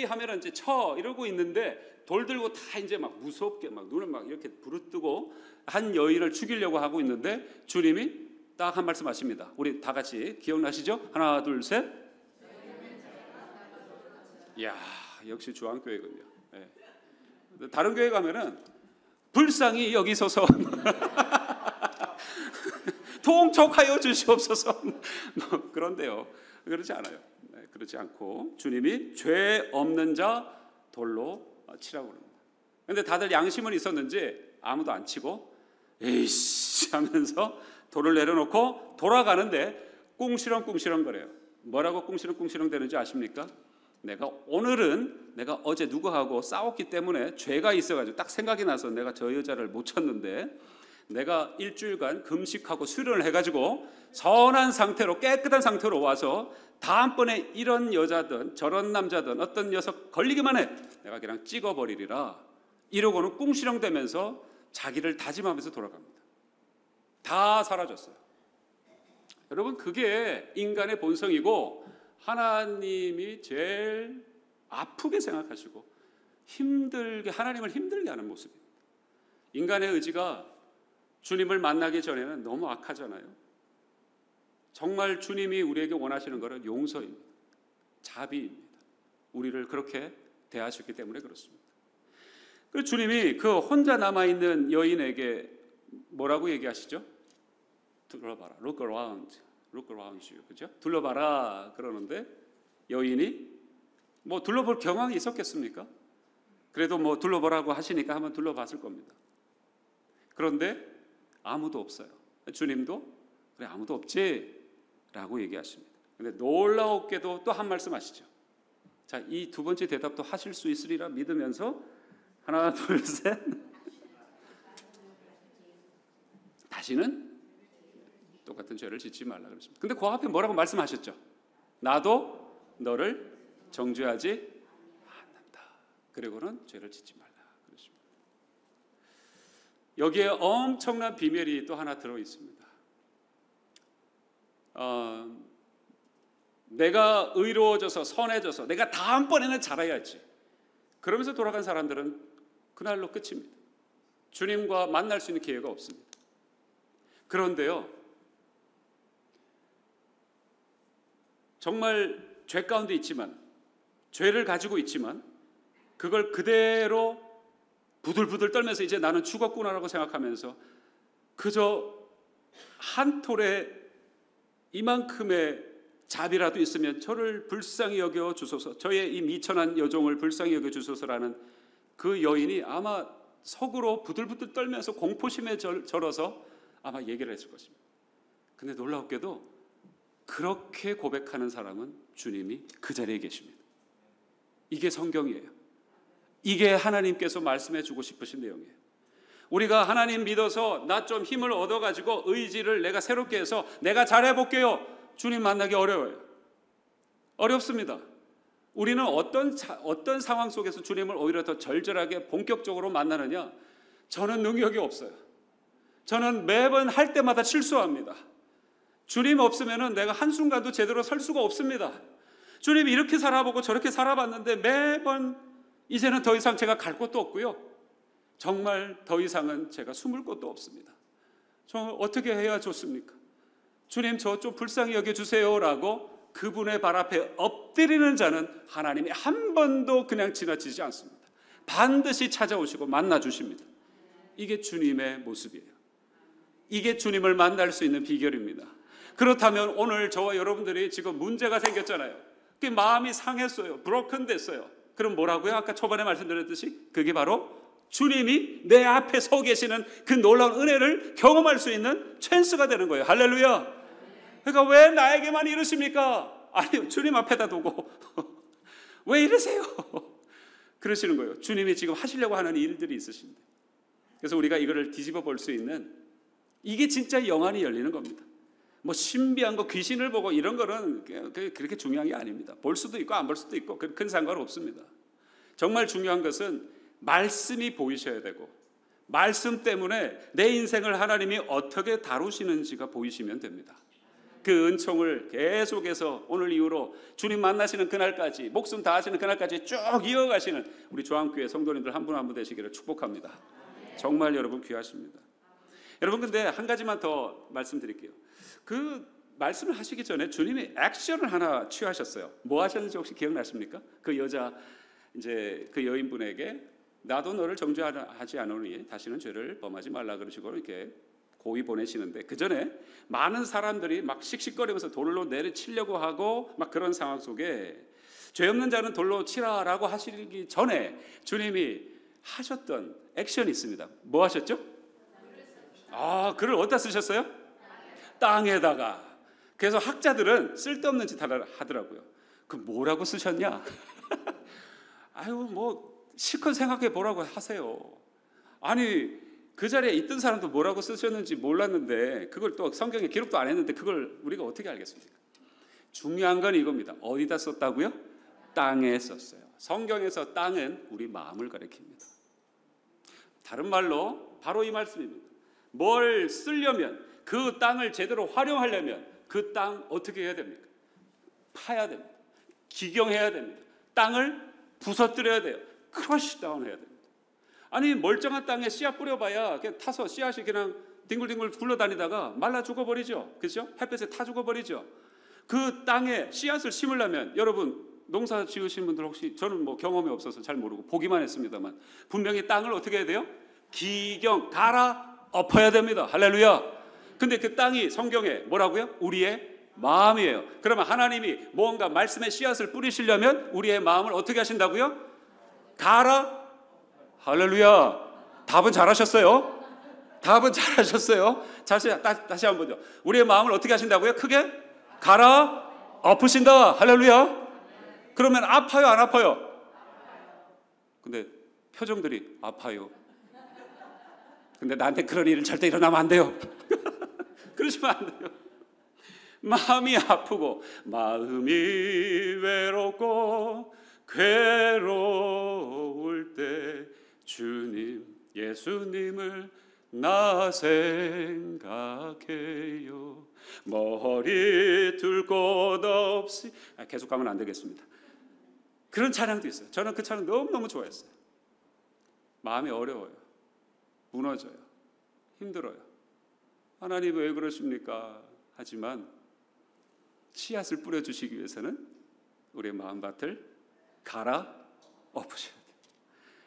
3 하면은 이제 쳐 이러고 있는데 돌 들고 다 이제 막 무섭게 막 눈을 막 이렇게 부릅뜨고 한 여인을 죽이려고 하고 있는데 주님이 딱 한 말씀 하십니다. 우리 다 같이 기억나시죠? 하나 둘 셋. 이야 역시 주한교회군요. 네. 다른 교회 가면은 불쌍히 여기 서서 통촉하여 주시옵소서 그런데요 그렇지 않아요. 네, 그렇지 않고 주님이 죄 없는 자 돌로 치라고 합니다. 근데 다들 양심은 있었는지 아무도 안 치고 에이씨 하면서 돌을 내려놓고 돌아가는데 꿍시렁꿍시렁 거려요. 뭐라고 꿍시렁꿍시렁 되는지 아십니까? 오늘은 내가 어제 누구하고 싸웠기 때문에 죄가 있어가지고 딱 생각이 나서 내가 저 여자를 못 쳤는데 내가 일주일간 금식하고 수련을 해가지고 선한 상태로 깨끗한 상태로 와서 다음번에 이런 여자든 저런 남자든 어떤 녀석 걸리기만 해 내가 그냥 찍어버리리라 이러고는 꿍시렁대면서 자기를 다짐하면서 돌아갑니다. 다 사라졌어요. 여러분, 그게 인간의 본성이고 하나님이 제일 아프게 생각하시고 하나님을 힘들게 하는 모습입니다. 인간의 의지가 주님을 만나기 전에는 너무 악하잖아요. 정말 주님이 우리에게 원하시는 것은 용서입니다. 자비입니다. 우리를 그렇게 대하셨기 때문에 그렇습니다. 그 주님이 그 혼자 남아있는 여인에게 뭐라고 얘기하시죠? 둘러봐라. Look around. Look around you. 그죠? 둘러봐라. 그러는데 여인이 뭐 둘러볼 경황이 있었겠습니까? 그래도 뭐 둘러보라고 하시니까 한번 둘러봤을 겁니다. 그런데 아무도 없어요. 주님도 그래 아무도 없지 라고 얘기하십니다. 근데 놀라웠게도 또 한 말씀 하시죠. 자, 이 두 번째 대답도 하실 수 있으리라 믿으면서 하나 둘 셋 다시는 똑같은 죄를 짓지 말라 그랬습니다. 근데 그 앞에 뭐라고 말씀하셨죠? 나도 너를 정죄하지 않는다. 그리고는 죄를 짓지 말라 그랬습니다. 여기에 엄청난 비밀이 또 하나 들어 있습니다. 내가 의로워져서 선해져서 내가 다음번에는 잘해야지. 그러면서 돌아간 사람들은 그날로 끝입니다. 주님과 만날 수 있는 기회가 없습니다. 그런데요, 정말 죄 가운데 있지만, 죄를 가지고 있지만 그걸 그대로 부들부들 떨면서 이제 나는 죽었구나라고 생각하면서 그저 한 톨에 이만큼의 자비라도 있으면 저를 불쌍히 여겨 주소서, 저의 이 미천한 여종을 불쌍히 여겨 주소서라는 그 여인이 아마 속으로 부들부들 떨면서 공포심에 절어서 아마 얘기를 했을 것입니다. 근데 놀랍게도 그렇게 고백하는 사람은 주님이 그 자리에 계십니다. 이게 성경이에요. 이게 하나님께서 말씀해 주고 싶으신 내용이에요. 우리가 하나님 믿어서 나 좀 힘을 얻어가지고 의지를 내가 새롭게 해서 내가 잘해볼게요. 주님 만나기 어려워요. 어렵습니다. 우리는 어떤 상황 속에서 주님을 오히려 더 절절하게 본격적으로 만나느냐? 저는 능력이 없어요. 저는 매번 할 때마다 실수합니다. 주님 없으면 내가 한순간도 제대로 설 수가 없습니다. 주님이 이렇게 살아보고 저렇게 살아봤는데 매번 이제는 더 이상 제가 갈 곳도 없고요. 정말 더 이상은 제가 숨을 곳도 없습니다. 저 어떻게 해야 좋습니까? 주님 저 좀 불쌍히 여겨주세요 라고 그분의 발 앞에 엎드리는 자는 하나님이 한 번도 그냥 지나치지 않습니다. 반드시 찾아오시고 만나주십니다. 이게 주님의 모습이에요. 이게 주님을 만날 수 있는 비결입니다. 그렇다면 오늘 저와 여러분들이 지금 문제가 생겼잖아요. 그게 마음이 상했어요. 브로큰 됐어요. 그럼 뭐라고요? 아까 초반에 말씀드렸듯이 그게 바로 주님이 내 앞에 서 계시는 그 놀라운 은혜를 경험할 수 있는 찬스가 되는 거예요. 할렐루야. 그러니까 왜 나에게만 이러십니까? 아니 주님 앞에다 두고 왜 이러세요? 그러시는 거예요. 주님이 지금 하시려고 하는 일들이 있으신데. 그래서 우리가 이거를 뒤집어 볼 수 있는, 이게 진짜 영안이 열리는 겁니다. 뭐 신비한 거, 귀신을 보고 이런 거는 그렇게 중요한 게 아닙니다. 볼 수도 있고 안 볼 수도 있고 큰 상관없습니다. 정말 중요한 것은 말씀이 보이셔야 되고, 말씀 때문에 내 인생을 하나님이 어떻게 다루시는지가 보이시면 됩니다. 그 은총을 계속해서 오늘 이후로 주님 만나시는 그날까지, 목숨 다하시는 그날까지 쭉 이어가시는 우리 조항교회 성도님들 한 분 한 분 되시기를 축복합니다. 정말 여러분 귀하십니다. 여러분, 근데 한 가지만 더 말씀드릴게요. 그 말씀을 하시기 전에 주님이 액션을 하나 취하셨어요. 뭐 하셨는지 혹시 기억나십니까? 그 여자, 이제 그 여인분에게 나도 너를 정죄하지 않으니 다시는 죄를 범하지 말라 그러시고 이렇게 고이 보내시는데, 그 전에 많은 사람들이 막 씩씩거리면서 돌로 내리치려고 하고 막 그런 상황 속에 죄 없는 자는 돌로 치라라고 하시기 전에 주님이 하셨던 액션이 있습니다. 뭐 하셨죠? 글을 어디다 쓰셨어요? 땅에다가. 그래서 학자들은 쓸데없는 짓 하더라고요. 그 뭐라고 쓰셨냐? 뭐 실컷 생각해 보라고 하세요. 아니 그 자리에 있던 사람도 뭐라고 쓰셨는지 몰랐는데 그걸 또 성경에 기록도 안 했는데 그걸 우리가 어떻게 알겠습니까? 중요한 건 이겁니다. 어디다 썼다고요? 땅에 썼어요. 성경에서 땅은 우리 마음을 가리킵니다. 다른 말로 바로 이 말씀입니다. 뭘 쓰려면, 그 땅을 제대로 활용하려면 그 땅 어떻게 해야 됩니까? 파야 됩니다. 기경해야 됩니다. 땅을 부서뜨려야 돼요. 크러쉬 다운 해야 됩니다. 아니 멀쩡한 땅에 씨앗 뿌려봐야 그냥 타서 씨앗이 그냥 뒹굴뒹굴 굴러다니다가 말라 죽어버리죠. 그렇죠? 햇볕에 타 죽어버리죠. 그 땅에 씨앗을 심으려면 여러분 농사 지으신 분들 혹시, 저는 뭐 경험이 없어서 잘 모르고 보기만 했습니다만 분명히 땅을 어떻게 해야 돼요? 기경, 갈아 엎어야 됩니다. 할렐루야. 근데 그 땅이 성경에 뭐라고요? 우리의 마음이에요. 그러면 하나님이 뭔가 말씀의 씨앗을 뿌리시려면 우리의 마음을 어떻게 하신다고요? 갈아. 할렐루야. 답은 잘하셨어요. 답은 잘하셨어요. 다시 한번 보죠. 우리의 마음을 어떻게 하신다고요? 크게 갈아 엎으신다. 할렐루야. 그러면 아파요, 안 아파요? 근데 표정들이 아파요. 근데 나한테 그런 일은 절대 일어나면 안 돼요. 그러시면 안 돼요. 마음이 아프고 마음이 외롭고 괴로울 때 주님, 예수님을 나 생각해요. 머리 둘 곳 없이. 계속 가면 안 되겠습니다. 그런 찬양도 있어요. 저는 그 찬양 너무너무 좋아했어요. 마음이 어려워요. 무너져요. 힘들어요. 하나님 왜 그러십니까? 하지만 씨앗을 뿌려주시기 위해서는 우리의 마음밭을 갈아 엎으셔야 돼요.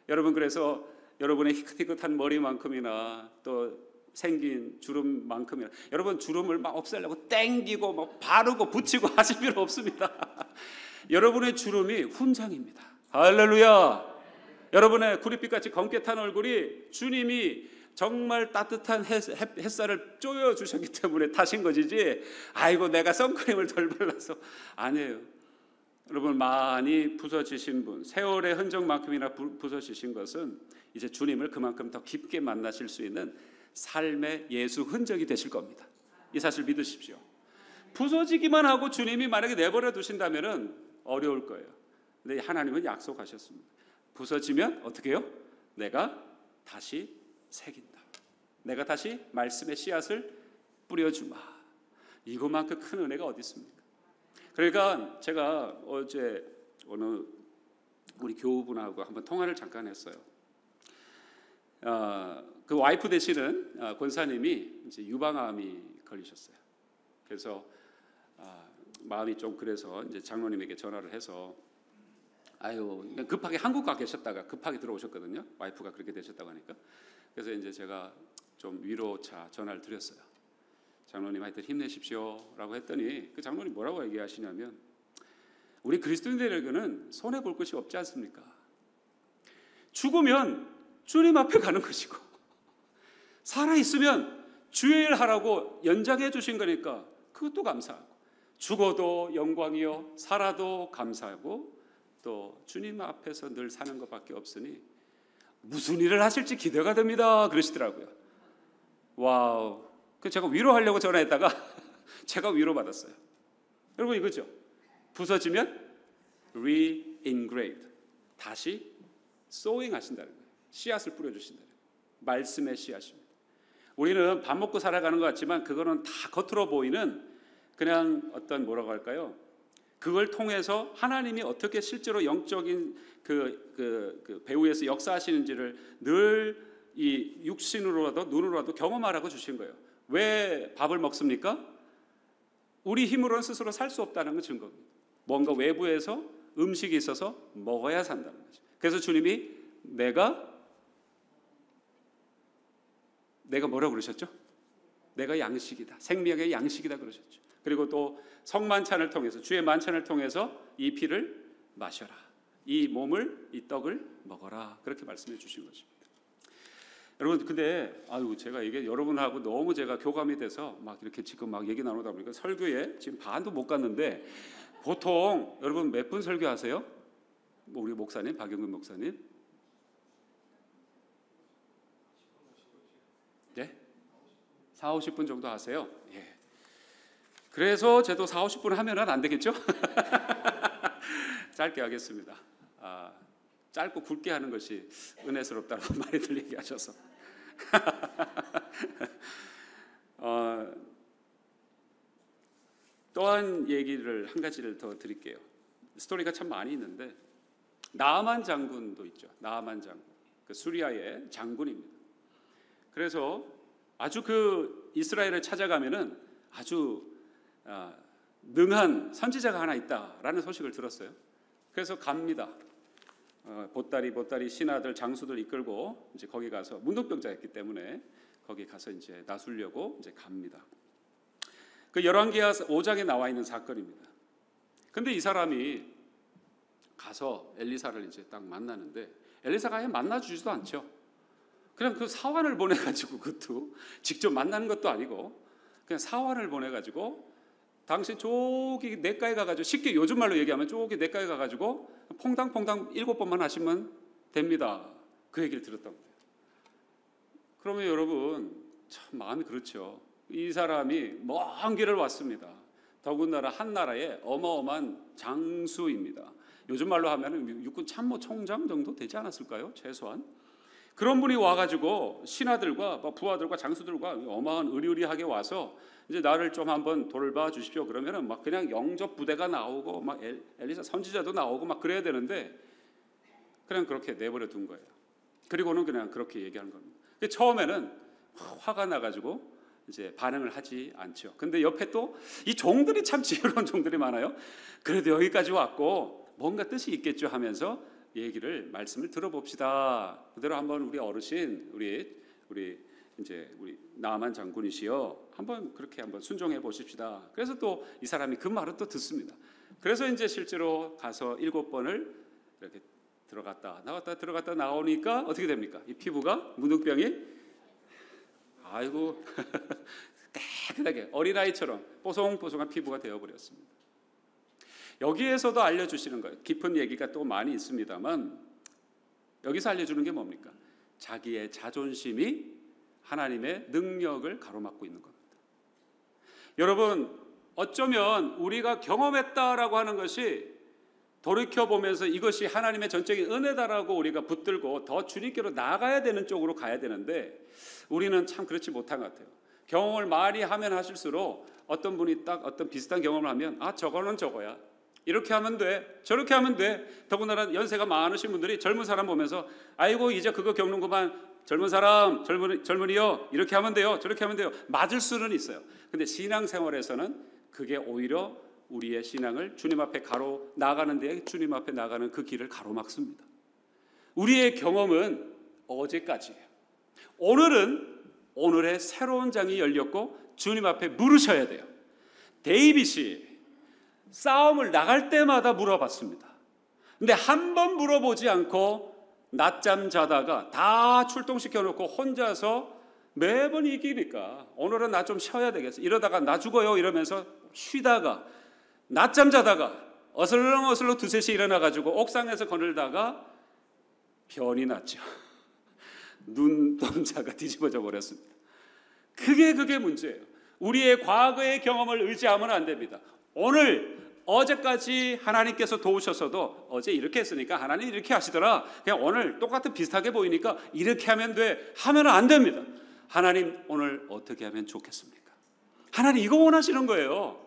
여러분, 그래서 여러분의 희끗희끗한 머리만큼이나 또 생긴 주름만큼이나, 여러분 주름을 막 없애려고 땡기고 막 바르고 붙이고 하실 필요 없습니다. 여러분의 주름이 훈장입니다. 할렐루야. 여러분의 구릿빛같이 검게 탄 얼굴이 주님이 정말 따뜻한 햇살을 쪼여 주셨기 때문에 타신 것이지, 아이고 내가 선크림을 덜 발라서, 아니에요. 여러분, 많이 부서지신 분, 세월의 흔적만큼이나 부서지신 것은 이제 주님을 그만큼 더 깊게 만나실 수 있는 삶의 예수 흔적이 되실 겁니다. 이 사실 믿으십시오. 부서지기만 하고 주님이 만약에 내버려 두신다면 어려울 거예요. 근데 하나님은 약속하셨습니다. 부서지면 어떻게 해요? 내가 다시 새긴다. 내가 다시 말씀의 씨앗을 뿌려주마. 이것만큼 큰 은혜가 어디 있습니까? 그러니까 제가 어제 어느 우리 교우분하고 한번 통화를 잠깐 했어요. 그 와이프 되시는 권사님이 이제 유방암이 걸리셨어요. 그래서 마음이 좀 그래서 이제 장로님에게 전화를 해서, 급하게 한국 가 계셨다가 급하게 들어오셨거든요. 와이프가 그렇게 되셨다고 하니까. 그래서 이제 제가 좀 위로차 전화를 드렸어요. 장로님 하여튼 힘내십시오라고 했더니 그 장로님 뭐라고 얘기하시냐면, 우리 그리스도인들에게는 손해 볼 것이 없지 않습니까? 죽으면 주님 앞에 가는 것이고, 살아 있으면 주의 일 하라고 연장해 주신 거니까 그것도 감사하고, 죽어도 영광이요 살아도 감사하고, 또 주님 앞에서 늘 사는 것밖에 없으니 무슨 일을 하실지 기대가 됩니다 그러시더라고요. 와우. 그 제가 위로하려고 전화했다가 제가 위로받았어요. 여러분 이거죠. 부서지면 re-engraved, 다시 sowing 하신다는 거예요. 씨앗을 뿌려주신다는 거예요. 말씀의 씨앗입니다. 우리는 밥 먹고 살아가는 것 같지만 그거는 다 겉으로 보이는 그냥 어떤 뭐라고 할까요? 그걸 통해서 하나님이 어떻게 실제로 영적인 그 배후에서 역사하시는지를 늘 이 육신으로라도 눈으로라도 경험하라고 주신 거예요. 왜 밥을 먹습니까? 우리 힘으로는 스스로 살 수 없다는 건 증거입니다. 뭔가 외부에서 음식이 있어서 먹어야 산다는 거죠. 그래서 주님이 내가 뭐라고 그러셨죠? 내가 양식이다. 생명의 양식이다 그러셨죠. 그리고 또 성만찬을 통해서, 주의 만찬을 통해서 이 피를 마셔라. 이 몸을, 이 떡을 먹어라. 그렇게 말씀해 주신 것입니다. 여러분, 근데 제가 이게 여러분하고 너무 제가 교감이 돼서 막 이렇게 지금 막 얘기 나누다 보니까 설교에 지금 반도 못 갔는데, 보통 여러분 몇 분 설교하세요? 우리 목사님, 박영근 목사님? 네? 4, 50분 정도 하세요? 예. 그래서 저도 4, 50분 하면은 안 되겠죠? 짧게 하겠습니다. 짧고 굵게 하는 것이 은혜스럽다고 많이들 얘기하셔서 또한 얘기를 한 가지를 더 드릴게요. 스토리가 참 많이 있는데, 나아만 장군도 있죠. 나아만 장군, 그 수리아의 장군입니다. 그래서 아주 그 이스라엘을 찾아가면은 아주 능한 선지자가 하나 있다라는 소식을 들었어요. 그래서 갑니다. 보따리 신하들, 장수들 이끌고 이제 거기 가서, 문둥병자였기 때문에 거기 가서 이제 나서려고 이제 갑니다. 그 열왕기하 5장에 나와 있는 사건입니다. 근데 이 사람이 가서 엘리사를 이제 딱 만나는데, 엘리사가 아예 만나주지도 않죠. 그냥 그 사환을 보내가지고, 그것도 직접 만나는 것도 아니고 그냥 사환을 보내가지고, 당신 저기 냇가에 가가지고, 쉽게 요즘 말로 얘기하면 저기 냇가에 가가지고 퐁당퐁당 7번만 하시면 됩니다. 그 얘기를 들었던 거예요. 그러면 여러분 참 마음이 그렇죠. 이 사람이 먼 길을 왔습니다. 더군다나 한 나라의 어마어마한 장수입니다. 요즘 말로 하면 육군 참모 총장 정도 되지 않았을까요? 최소한. 그런 분이 와가지고 신하들과 부하들과 장수들과 어마어마한 의리의리하게 와서 이제 나를 좀 한번 돌봐 주십시오. 그러면은 막 그냥 영접 부대가 나오고 막 엘리사 선지자도 나오고 막 그래야 되는데, 그냥 그렇게 내버려 둔 거예요. 그리고는 그냥 그렇게 얘기하는 겁니다. 처음에는 화가 나가지고 이제 반응을 하지 않죠. 근데 옆에 또 이 종들이 참 지혜로운 종들이 많아요. 그래도 여기까지 왔고 뭔가 뜻이 있겠죠 하면서 말씀을 들어봅시다. 그대로 한번 우리 어르신, 우리 나아만 장군이시여, 한번 그렇게 한번 순종해 보십시다. 그래서 또 이 사람이 그 말을 또 듣습니다. 그래서 이제 실제로 가서 7번을 이렇게 들어갔다 나오니까 어떻게 됩니까? 이 피부가, 문둥병이 아이고 깨끗하게 어린아이처럼 뽀송뽀송한 피부가 되어버렸습니다. 여기에서도 알려주시는 거예요. 깊은 얘기가 또 많이 있습니다만, 여기서 알려주는 게 뭡니까? 자기의 자존심이 하나님의 능력을 가로막고 있는 겁니다. 여러분, 어쩌면 우리가 경험했다라고 하는 것이 돌이켜보면서 이것이 하나님의 전적인 은혜다라고 우리가 붙들고 더 주님께로 나아가야 되는 쪽으로 가야 되는데, 우리는 참 그렇지 못한 것 같아요. 경험을 많이 하면 하실수록 어떤 분이 딱 어떤 비슷한 경험을 하면, 저거는 저거야, 이렇게 하면 돼, 저렇게 하면 돼. 더군다나 연세가 많으신 분들이 젊은 사람 보면서 아이고 이제 그거 겪는구만, 젊은 사람, 젊은이요, 이렇게 하면 돼요, 저렇게 하면 돼요. 맞을 수는 있어요. 근데 신앙생활에서는 그게 오히려 우리의 신앙을 주님 앞에 나가는 데, 주님 앞에 나가는 그 길을 가로막습니다. 우리의 경험은 어제까지예요. 오늘은 오늘의 새로운 장이 열렸고 주님 앞에 물으셔야 돼요. 데이빗이 싸움을 나갈 때마다 물어봤습니다. 근데 한 번 물어보지 않고 낮잠 자다가 다 출동시켜놓고 혼자서 매번 이기니까 오늘은 나 좀 쉬어야 되겠어, 이러다가 나 죽어요 이러면서 쉬다가 낮잠 자다가 어슬렁어슬렁 두셋이 일어나가지고 옥상에서 거닐다가 변이 났죠. 눈동자가 뒤집어져 버렸습니다. 그게 문제예요. 우리의 과거의 경험을 의지하면 안 됩니다. 어제까지 하나님께서 도우셨어도 어제 이렇게 했으니까 하나님 이렇게 하시더라, 그냥 오늘 똑같은 비슷하게 보이니까 이렇게 하면 돼, 하면 안 됩니다. 하나님 오늘 어떻게 하면 좋겠습니까? 하나님 이거 원하시는 거예요.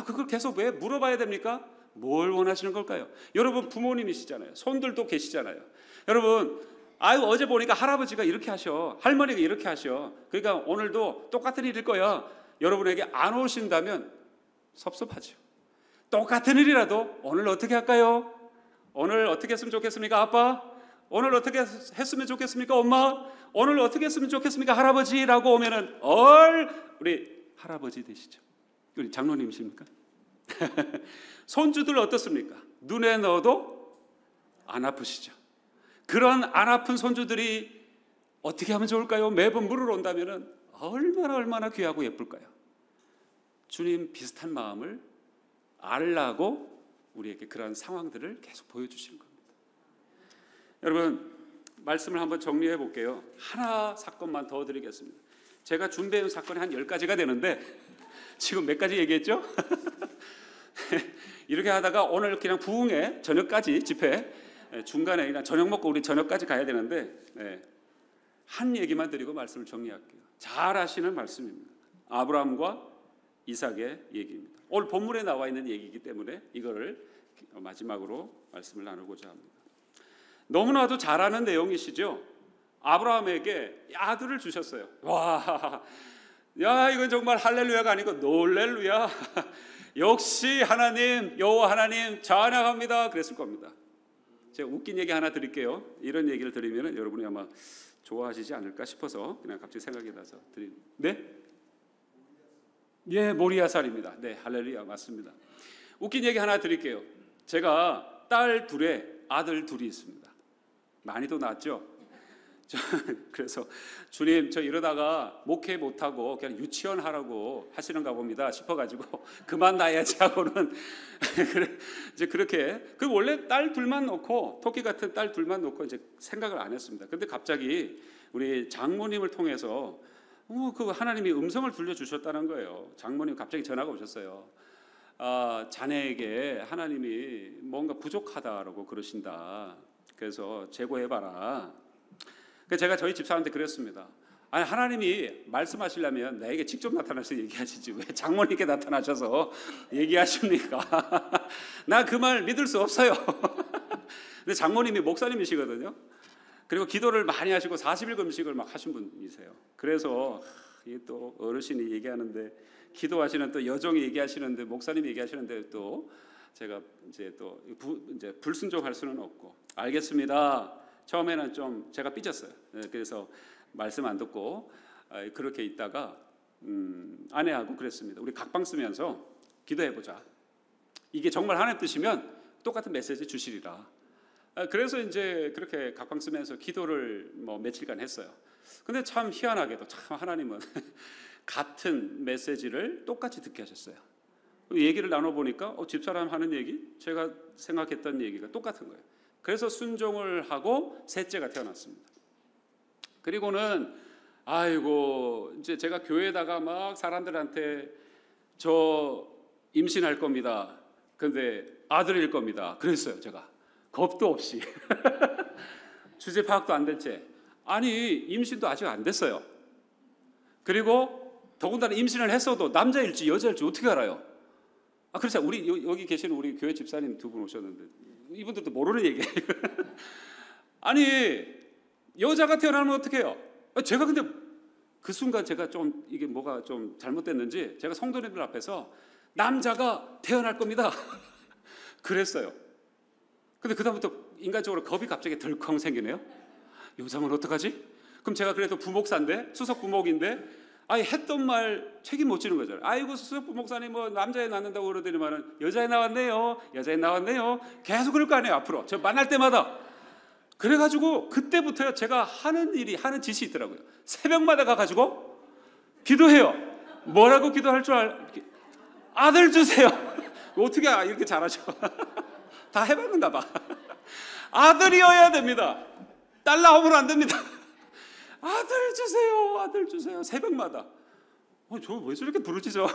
그걸 계속 왜 물어봐야 됩니까? 뭘 원하시는 걸까요? 여러분 부모님이시잖아요. 손들도 계시잖아요. 여러분 어제 보니까 할아버지가 이렇게 하셔, 할머니가 이렇게 하셔, 그러니까 오늘도 똑같은 일일 거야. 여러분에게 안 오신다면 섭섭하죠. 똑같은 일이라도 오늘 어떻게 할까요? 오늘 어떻게 했으면 좋겠습니까? 아빠? 오늘 어떻게 했으면 좋겠습니까? 엄마? 오늘 어떻게 했으면 좋겠습니까? 할아버지라고 오면은 우리 할아버지 되시죠? 우리 장로님이십니까? 손주들 어떻습니까? 눈에 넣어도 안 아프시죠? 그런 안 아픈 손주들이 어떻게 하면 좋을까요? 매번 물으러 온다면 얼마나 귀하고 예쁠까요? 주님 비슷한 마음을 알라고 우리에게 그런 상황들을 계속 보여주시는 겁니다. 여러분, 말씀을 한번 정리해 볼게요. 하나 사건만 더 드리겠습니다. 제가 준비해온 사건이 한 10가지가 되는데 지금 몇 가지 얘기했죠? 이렇게 하다가 오늘 그냥 부흥회 저녁까지 집회 중간에 그냥 저녁 먹고 우리 저녁까지 가야 되는데 한 얘기만 드리고 말씀을 정리할게요. 잘 아시는 말씀입니다. 아브라함과 이삭의 얘기입니다. 오늘 본문에 나와 있는 얘기이기 때문에 이거를 마지막으로 말씀을 나누고자 합니다. 너무나도 잘 아는 내용이시죠? 아브라함에게 아들을 주셨어요. 와, 야, 이건 정말 할렐루야가 아니고 놀렐루야. 역시 하나님, 여호와 하나님 찬양합니다. 그랬을 겁니다. 제가 웃긴 얘기 하나 드릴게요. 이런 얘기를 드리면 여러분이 아마 좋아하시지 않을까 싶어서 그냥 갑자기 생각이 나서 드립니다. 네? 예, 모리아살입니다. 네, 할렐루야 맞습니다. 웃긴 얘기 하나 드릴게요. 제가 딸 둘에 아들 둘이 있습니다. 많이도 낳았죠? 그래서 주님 저 이러다가 목회 못하고 그냥 유치원 하라고 하시는가 봅니다 싶어가지고 그만 낳아야지 하고는 이제 그렇게 그 원래 딸 둘만 놓고 토끼 같은 딸 둘만 놓고 이제 생각을 안 했습니다. 근데 갑자기 우리 장모님을 통해서 그 하나님이 음성을 들려주셨다는 거예요. 장모님 갑자기 전화가 오셨어요. 자네에게 하나님이 뭔가 부족하다라고 그러신다. 그래서 재고해봐라. 제가 저희 집사람한테 그랬습니다. 아니 하나님이 말씀하시려면 나에게 직접 나타나서 얘기하시지 왜 장모님께 나타나셔서 얘기하십니까? 나 그 말 믿을 수 없어요. 근데 장모님이 목사님이시거든요. 그리고 기도를 많이 하시고 40일 금식을 막 하신 분이세요. 그래서 이게 또 어르신이 얘기하는데 기도하시는 또 여종이 얘기하시는데 목사님이 얘기하시는데 또 제가 이제 또 이제 불순종할 수는 없고 알겠습니다. 처음에는 좀 제가 삐졌어요. 그래서 말씀 안 듣고 그렇게 있다가 아내하고 그랬습니다. 우리 각방 쓰면서 기도해보자. 이게 정말 하나님 뜻이면 똑같은 메시지 주시리라. 그래서 이제 그렇게 각방 쓰면서 기도를 뭐 며칠간 했어요. 근데 참 희한하게도 참 하나님은 같은 메시지를 똑같이 듣게 하셨어요. 얘기를 나눠보니까 집사람 하는 얘기, 제가 생각했던 얘기가 똑같은 거예요. 그래서 순종을 하고 셋째가 태어났습니다. 그리고는 아이고 이제 제가 교회에다가 막 사람들한테 저 임신할 겁니다. 근데 아들일 겁니다. 그랬어요. 제가 겁도 없이 주제 파악도 안 된 채 아니 임신도 아직 안 됐어요. 그리고 더군다나 임신을 했어도 남자일지 여자일지 어떻게 알아요? 그렇죠. 우리 여기 계시는 우리 교회 집사님 두 분 오셨는데 이분들도 모르는 얘기예요. 아니 여자가 태어나면 어떻게 해요? 제가 근데 그 순간 제가 좀 이게 뭐가 좀 잘못됐는지 제가 성도님들 앞에서 남자가 태어날 겁니다. 그랬어요. 근데 그다음부터 인간적으로 겁이 갑자기 덜컹 생기네요. 요즘은 어떡하지? 그럼 제가 그래도 부목사인데 수석 부목인데 했던 말 책임 못 지는 거잖아요. 아이고 수석 부목사님 뭐 남자애 낳는다고 그러더니만은 여자애 나왔네요. 여자애 나왔네요. 계속 그럴 거 아니에요. 앞으로 저 만날 때마다. 그래가지고 그때부터요 제가 하는 짓이 있더라고요. 새벽마다 가가지고 기도해요. 뭐라고 기도할 줄 아들 주세요. 어떻게 이렇게 잘하죠? 다 해봤는가 봐. 아들이어야 됩니다. 딸 나오면 안 됩니다. 아들 주세요, 아들 주세요. 새벽마다. 저 왜 저렇게 부르짖어?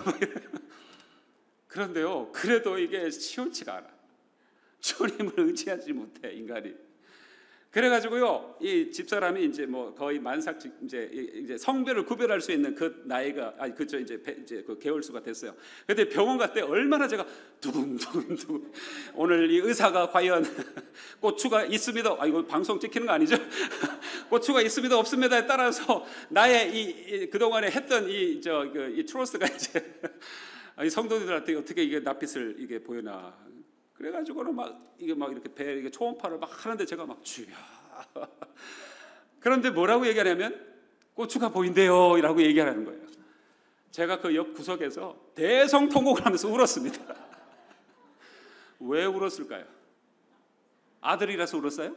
그런데요, 그래도 이게 시원치가 않아. 주님을 의지하지 못해 인간이. 그래가지고요, 이 집사람이 이제 뭐 거의 만삭 이제 성별을 구별할 수 있는 그 나이가 그죠 이제 그 개월수가 됐어요. 근데 병원 갈 때 얼마나 제가 두근두근 오늘 이 의사가 과연 고추가 있습니다. 이거 방송 찍히는 거 아니죠? 고추가 있습니다 없습니다에 따라서 나의 이 그동안에 했던 이 트로스가 이제 이 성도들한테 어떻게 이게 낯빛을 이게 보여나. 그래가지고는 막 이렇게 배 이게 초음파를 막 하는데 제가 막 주야. 그런데 뭐라고 얘기하냐면 고추가 보인대요라고 얘기하는 거예요. 제가 그 옆 구석에서 대성통곡을 하면서 울었습니다. 왜 울었을까요? 아들이라서 울었어요?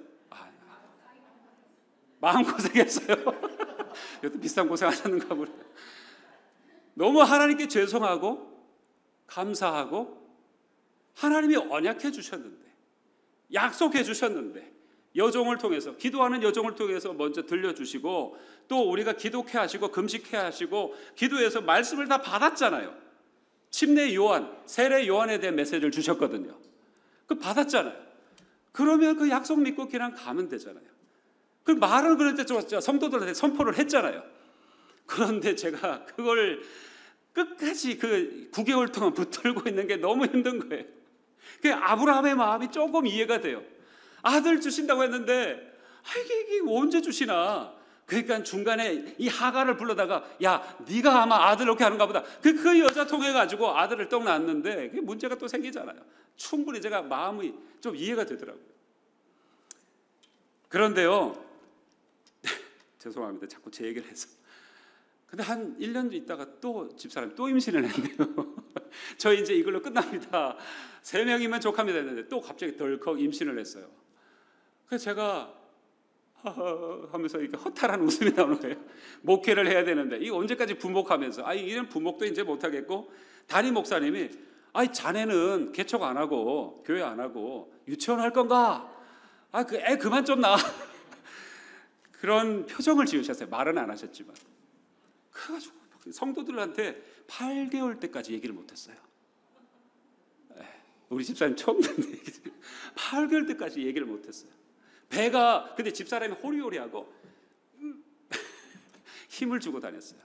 마음고생했어요. 이것도 비싼 고생하셨는가 보네. 너무 하나님께 죄송하고 감사하고, 하나님이 언약해 주셨는데, 약속해 주셨는데, 여종을 통해서, 기도하는 여종을 통해서 먼저 들려주시고, 또 우리가 기독해 하시고 금식해 하시고 기도해서 말씀을 다 받았잖아요. 침례 요한, 세례 요한에 대한 메시지를 주셨거든요. 그 받았잖아요. 그러면 그 약속 믿고 그냥 가면 되잖아요. 그 말은 그런데 성도들한테 선포를 했잖아요. 그런데 제가 그걸 끝까지 그 9개월 동안 붙들고 있는 게 너무 힘든 거예요. 그 아브라함의 마음이 조금 이해가 돼요. 아들 주신다고 했는데 이게 언제 주시나. 그러니까 중간에 이 하가를 불러다가, 야, 네가 아마 아들 놓게 하는가 보다. 그 여자 통해 가지고 아들을 떡 낳았는데 그게 문제가 또 생기잖아요. 충분히 제가 마음이 좀 이해가 되더라고요. 그런데요, 죄송합니다. 자꾸 제 얘기를 해서. 근데 한 1년 있다가 또 집사람이 또 임신을 했네요. 저 이제 이걸로 끝납니다. 3명이면 족합니다 했는데 또 갑자기 덜컥 임신을 했어요. 그래서 제가 하면서 이렇게 허탈한 웃음이 나오는 거예요. 목회를 해야 되는데 이거 언제까지 부목하면서, 이런 부목도 이제 못하겠고, 담임 목사님이 자네는 개척 안 하고 교회 안 하고 유치원 할 건가? 그 애 그만 좀 낳아. 그런 표정을 지으셨어요. 말은 안 하셨지만. 그래가지고 성도들한테 8개월 때까지 얘기를 못했어요. 우리 집사님 처음 듣는 얘기죠. 8개월 때까지 얘기를 못했어요. 배가, 근데 집사람이 호리호리하고 힘을 주고 다녔어요.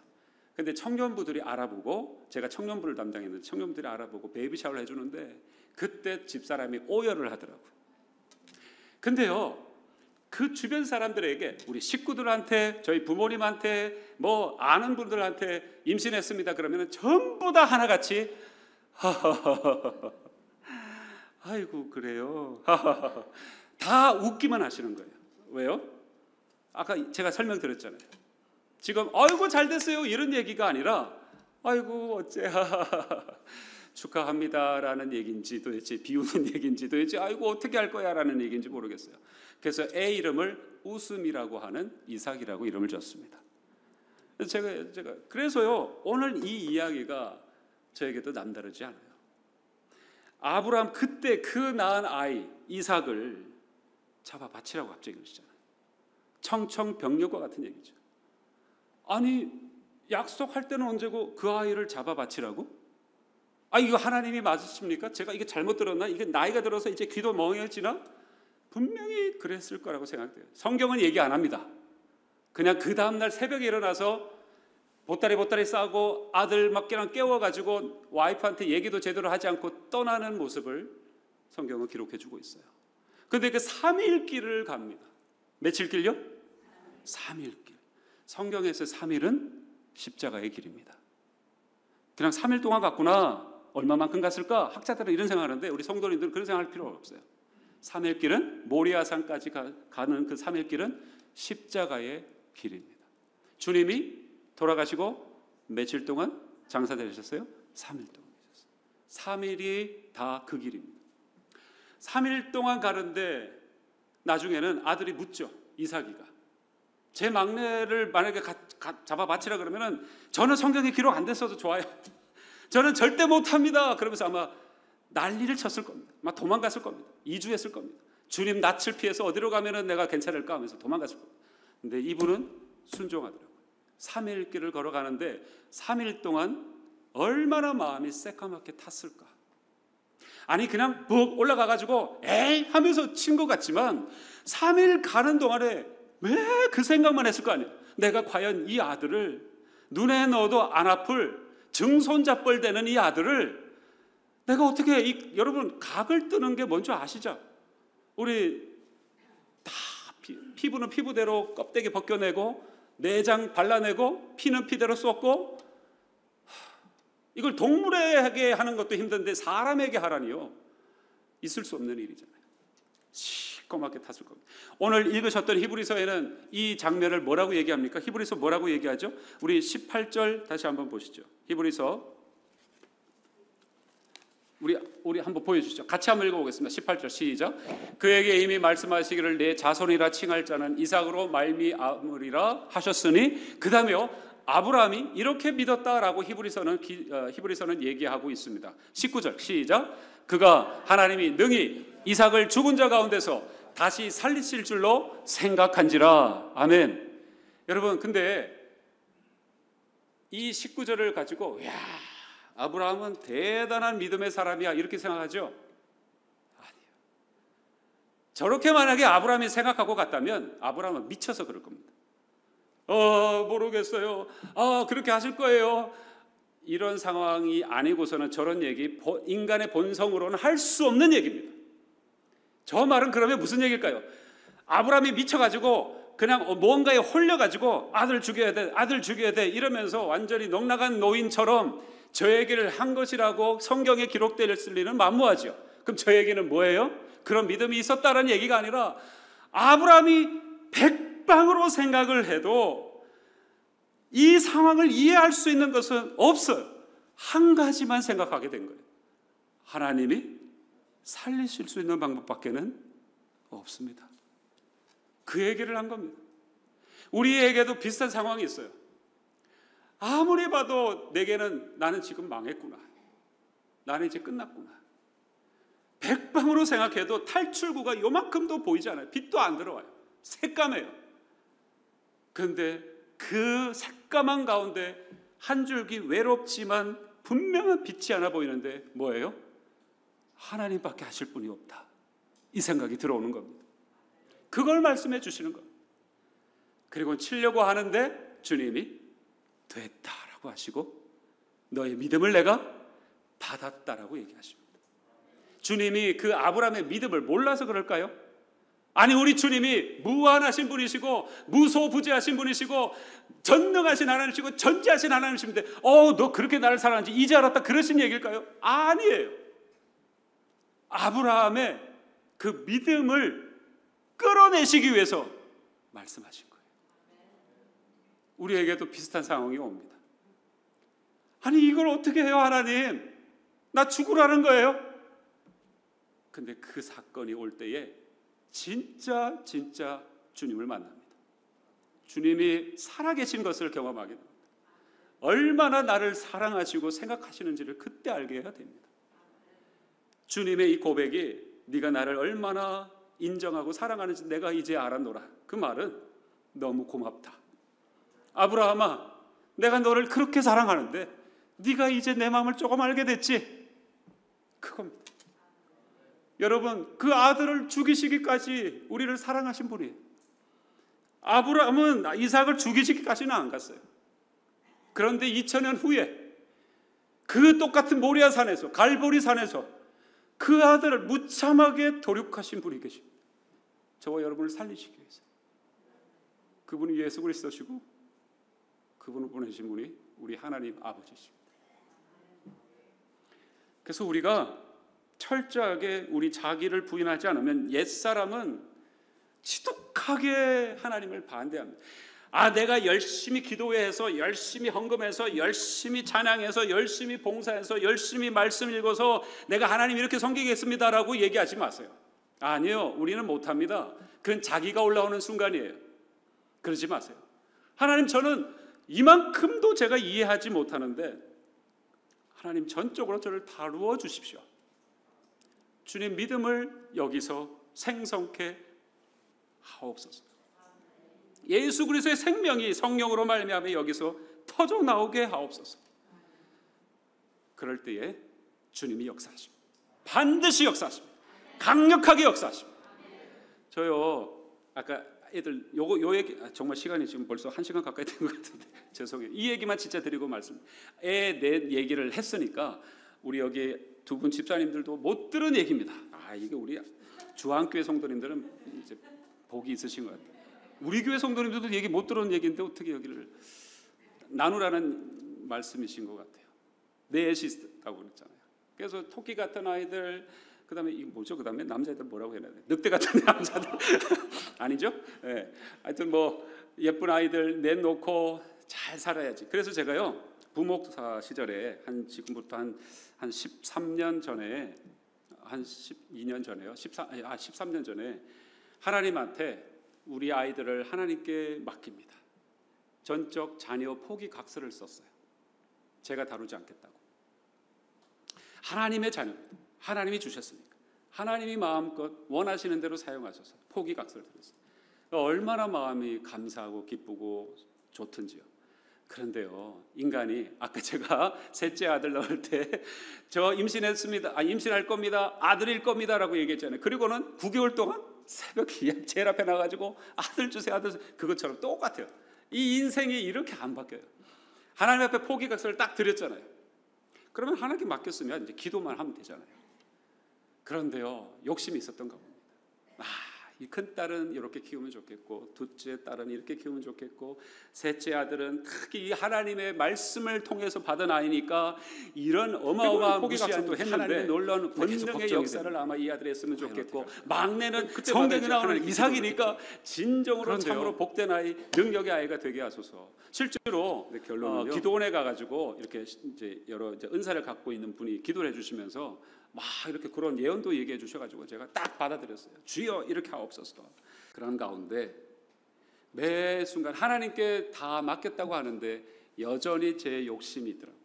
근데 청년부들이 알아보고, 제가 청년부를 담당했는데 청년부들이 알아보고 베이비 샤워를 해주는데 그때 집사람이 오열을 하더라고요. 근데요, 그 주변 사람들에게, 우리 식구들한테, 저희 부모님한테, 뭐 아는 분들한테 임신했습니다 그러면 전부 다 하나같이 아이고 그래요. 다 웃기만 하시는 거예요. 왜요? 아까 제가 설명드렸잖아요. 지금 아이고 잘 됐어요 이런 얘기가 아니라 아이고 어째 축하합니다라는 얘기인지, 도대체 비우는 얘기인지, 도대체 아이고 어떻게 할 거야 라는 얘기인지 모르겠어요. 그래서 애 이름을 웃음이라고 하는 이삭이라고 이름을 줬습니다. 제가 그래서요, 오늘 이 이야기가 저에게도 남다르지 않아요. 아브라함 그때 그 낳은 아이 이삭을 잡아 바치라고 갑자기 그러시잖아요. 청청병력과 같은 얘기죠. 아니 약속할 때는 언제고 그 아이를 잡아 바치라고? 이거 하나님이 맞으십니까? 제가 이게 잘못 들었나? 이게 나이가 들어서 이제 귀도 멍해지나? 분명히 그랬을 거라고 생각돼요. 성경은 얘기 안 합니다. 그냥 그 다음날 새벽에 일어나서 보따리 싸고 아들 막 그냥 깨워가지고 와이프한테 얘기도 제대로 하지 않고 떠나는 모습을 성경은 기록해주고 있어요. 그런데 그 3일 길을 갑니다. 며칠 길요? 3일 길. 성경에서 3일은 십자가의 길입니다. 그냥 3일 동안 갔구나, 얼마만큼 갔을까? 학자들은 이런 생각하는데 우리 성도님들은 그런 생각할 필요가 없어요. 3일 길은 모리아산까지 가는 그 3일 길은 십자가의 길입니다. 주님이 돌아가시고 며칠 동안 장사 되셨어요? 3일 동안 되셨어요. 3일이 다 그 길입니다. 3일 동안 가는데 나중에는 아들이 묻죠. 이삭이가. 제 막내를 만약에 잡아 바치라 그러면은 저는 성경에 기록 안 됐어도 좋아요. 저는 절대 못합니다. 그러면서 아마 난리를 쳤을 겁니다. 막 도망갔을 겁니다. 이주했을 겁니다. 주님 낯을 피해서 어디로 가면은 내가 괜찮을까 하면서 도망갔을 겁니다. 근데 이분은 순종하더라고요. 3일 길을 걸어가는데 3일 동안 얼마나 마음이 새까맣게 탔을까. 아니 그냥 푹 올라가가지고 에이 하면서 친 것 같지만 3일 가는 동안에 왜 그 생각만 했을 거 아니에요. 내가 과연 이 아들을, 눈에 넣어도 안 아플 증손자뻘 되는 이 아들을 내가 어떻게, 여러분 각을 뜨는 게 뭔지 아시죠? 우리 다 피부는 피부대로 껍데기 벗겨내고 내장 발라내고 피는 피대로 쏟고, 이걸 동물에게 하는 것도 힘든데 사람에게 하라니요. 있을 수 없는 일이잖아요. 시꺼멓게 탔을 겁니다. 오늘 읽으셨던 히브리서에는 이 장면을 뭐라고 얘기합니까? 히브리서 뭐라고 얘기하죠? 우리 18절 다시 한번 보시죠. 히브리서 우리 한번 보여주시죠. 같이 한번 읽어보겠습니다. 18절 시작. 그에게 이미 말씀하시기를 내 자손이라 칭할 자는 이삭으로 말미암으리라 하셨으니, 그 다음에요, 아브라함이 이렇게 믿었다라고 히브리서는 얘기하고 있습니다. 19절 시작. 그가 하나님이 능히 이삭을 죽은 자 가운데서 다시 살리실 줄로 생각한지라. 아멘. 여러분, 근데 이 19절을 가지고 야, 아브라함은 대단한 믿음의 사람이야 이렇게 생각하죠? 아니에요. 저렇게 만약에 아브라함이 생각하고 갔다면 아브라함은 미쳐서 그럴 겁니다. 모르겠어요. 그렇게 하실 거예요. 이런 상황이 아니고서는 저런 얘기, 인간의 본성으로는 할 수 없는 얘기입니다. 저 말은 그러면 무슨 얘기일까요? 아브라함이 미쳐가지고 그냥 뭔가에 홀려가지고 아들 죽여야 돼, 아들 죽여야 돼 이러면서 완전히 넉나간 노인처럼 저 얘기를 한 것이라고 성경에 기록되어 있을 리는 만무하죠. 그럼 저 얘기는 뭐예요? 그런 믿음이 있었다는 얘기가 아니라 아브라함이 백방으로 생각을 해도 이 상황을 이해할 수 있는 것은 없어요. 한 가지만 생각하게 된 거예요. 하나님이 살리실 수 있는 방법밖에는 없습니다. 그 얘기를 한 겁니다. 우리에게도 비슷한 상황이 있어요. 아무리 봐도 내게는 나는 지금 망했구나. 나는 이제 끝났구나. 백방으로 생각해도 탈출구가 요만큼도 보이지 않아요. 빛도 안 들어와요. 새까매요. 그런데 그 새까만 가운데 한 줄기 외롭지만 분명한 빛이 하나 보이는데 뭐예요? 하나님밖에 하실 분이 없다. 이 생각이 들어오는 겁니다. 그걸 말씀해 주시는 겁니다. 그리고 치려고 하는데 주님이 됐다라고 하시고 너의 믿음을 내가 받았다라고 얘기하십니다. 주님이 그 아브라함의 믿음을 몰라서 그럴까요? 아니, 우리 주님이 무한하신 분이시고 무소부재하신 분이시고 전능하신 하나님이시고 전지하신 하나님이신데 너 그렇게 나를 사랑하는지 이제 알았다 그러신 얘기일까요? 아니에요. 아브라함의 그 믿음을 끌어내시기 위해서 말씀하신 거예요. 우리에게도 비슷한 상황이 옵니다. 아니, 이걸 어떻게 해요, 하나님? 나 죽으라는 거예요? 근데 그 사건이 올 때에 진짜 주님을 만납니다. 주님이 살아계신 것을 경험하게 됩니다. 얼마나 나를 사랑하시고 생각하시는지를 그때 알게 해야 됩니다. 주님의 이 고백이 네가 나를 얼마나 인정하고 사랑하는지 내가 이제 알았노라. 그 말은 너무 고맙다. 아브라함아, 내가 너를 그렇게 사랑하는데 네가 이제 내 마음을 조금 알게 됐지? 그겁니다. 여러분, 그 아들을 죽이시기까지 우리를 사랑하신 분이에요. 아브라함은 이삭을 죽이시기까지는 안 갔어요. 그런데 2000년 후에 그 똑같은 모리아 산에서, 갈보리 산에서 그 아들을 무참하게 도륙하신 분이 계십니다. 저와 여러분을 살리시기 위해서. 그분이 예수 그리스도시고 그분을 보내신 분이 우리 하나님 아버지십니다. 그래서 우리가 철저하게 우리 자기를 부인하지 않으면 옛사람은 지독하게 하나님을 반대합니다. 내가 열심히 기도해서 열심히 헌금해서 열심히 찬양해서 열심히 봉사해서 열심히 말씀 읽어서 내가 하나님 이렇게 섬기겠습니다라고 얘기하지 마세요. 아니요, 우리는 못합니다. 그건 자기가 올라오는 순간이에요. 그러지 마세요. 하나님, 저는 이만큼도 제가 이해하지 못하는데 하나님 전적으로 저를 다루어 주십시오. 주님 믿음을 여기서 생성케 하옵소서. 예수 그리스도의 생명이 성령으로 말미암아 여기서 터져 나오게 하옵소서. 그럴 때에 주님이 역사하십니다. 반드시 역사하십니다. 강력하게 역사하십니다. 저요, 아까 애들 요 얘기 정말 시간이 지금 벌써 1시간 가까이 된 것 같은데 죄송해요. 이 얘기만 진짜 드리고 말씀. 애 넷 얘기를 했으니까 우리 여기 두 분 집사님들도 못 들은 얘기입니다. 이게 우리 주한교회 성도님들은 이제 복이 있으신 것 같아요. 우리 교회 성도님들도 얘기 못 들은 얘기인데 어떻게 여기를 나누라는 말씀이신 것 같아요. 넷이 있다고 그랬잖아요. 그래서 토끼 같은 아이들, 그다음에 이 뭐죠? 그다음에 남자애들 뭐라고 해야 되나? 늑대 같은 남자들 아니죠? 네. 하여튼 뭐 예쁜 아이들 내놓고 잘 살아야지. 그래서 제가요 부목사 시절에 지금부터 한 13년 전에, 한 12년 전에요. 13년 전에 하나님한테 우리 아이들을 하나님께 맡깁니다. 전적 자녀 포기 각서를 썼어요. 제가 다루지 않겠다고. 하나님의 자녀입니다. 하나님이 주셨으니까. 하나님이 마음껏 원하시는 대로 사용하셔서 포기 각서를 드렸어요. 얼마나 마음이 감사하고 기쁘고 좋든지요. 그런데요, 인간이 아까 제가 셋째 아들 낳을 때 저 임신했습니다. 임신할 겁니다. 아들일 겁니다라고 얘기했잖아요. 그리고는 9개월 동안 새벽에 제일 앞에 나가지고 아들 주세요, 아들 주세요. 그것처럼 똑같아요. 이 인생이 이렇게 안 바뀌어요. 하나님 앞에 포기 각서를 딱 드렸잖아요. 그러면 하나님께 맡겼으면 이제 기도만 하면 되잖아요. 그런데요, 욕심이 있었던가 봅니다. 이 큰 딸은 이렇게 키우면 좋겠고, 둘째 딸은 이렇게 키우면 좋겠고, 셋째 아들은 특히 하나님의 말씀을 통해서 받은 아이니까 이런 어마어마한 무시한 또 하나님의 놀라운 권능의 역사를 아마 이 아들이 했으면 좋겠고, 막내는 성경에 나오는 이삭이니까 진정으로 참으로 복된 아이, 능력의 아이가 되게 하소서. 실제로 기도원에 가가지고 이렇게 이제 여러 은사를 갖고 있는 분이 기도를 해주시면서 막 이렇게 그런 예언도 얘기해 주셔가지고 제가 딱 받아들였어요. 주여 이렇게 하옵소서. 그런 가운데 매 순간 하나님께 다 맡겼다고 하는데 여전히 제 욕심이 있더라고요.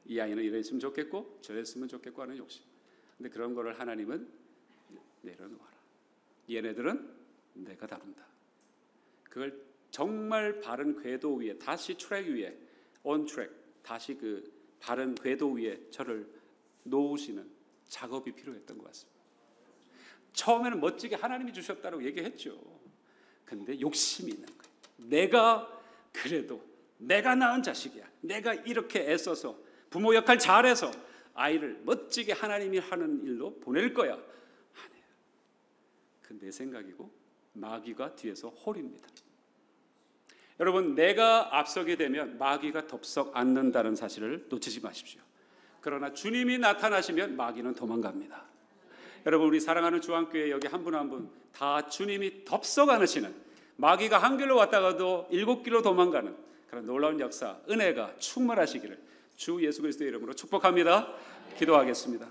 이 아이는 이랬으면 좋겠고 저랬으면 좋겠고 하는 욕심. 근데 그런 거를 하나님은 내려놓아라. 얘네들은 내가 다룬다. 그걸 정말 바른 궤도 위에, 다시 트랙 위에, on track, 다시 그 바른 궤도 위에 저를 놓으시는 작업이 필요했던 것 같습니다. 처음에는 멋지게 하나님이 주셨다고 얘기했죠. 근데 욕심이 있는 거예요. 내가 그래도 내가 낳은 자식이야. 내가 이렇게 애써서 부모 역할 잘해서 아이를 멋지게 하나님이 하는 일로 보낼 거야. 아니에요. 그 내 생각이고 마귀가 뒤에서 홀입니다. 여러분, 내가 앞서게 되면 마귀가 덥석 앉는다는 사실을 놓치지 마십시오. 그러나 주님이 나타나시면 마귀는 도망갑니다. 여러분, 우리 사랑하는 주안교회 여기 한 분 한 분 다 주님이 덥석 안으시는, 마귀가 한 길로 왔다가도 7길로 도망가는 그런 놀라운 역사, 은혜가 충만하시기를 주 예수 그리스도의 이름으로 축복합니다. 기도하겠습니다.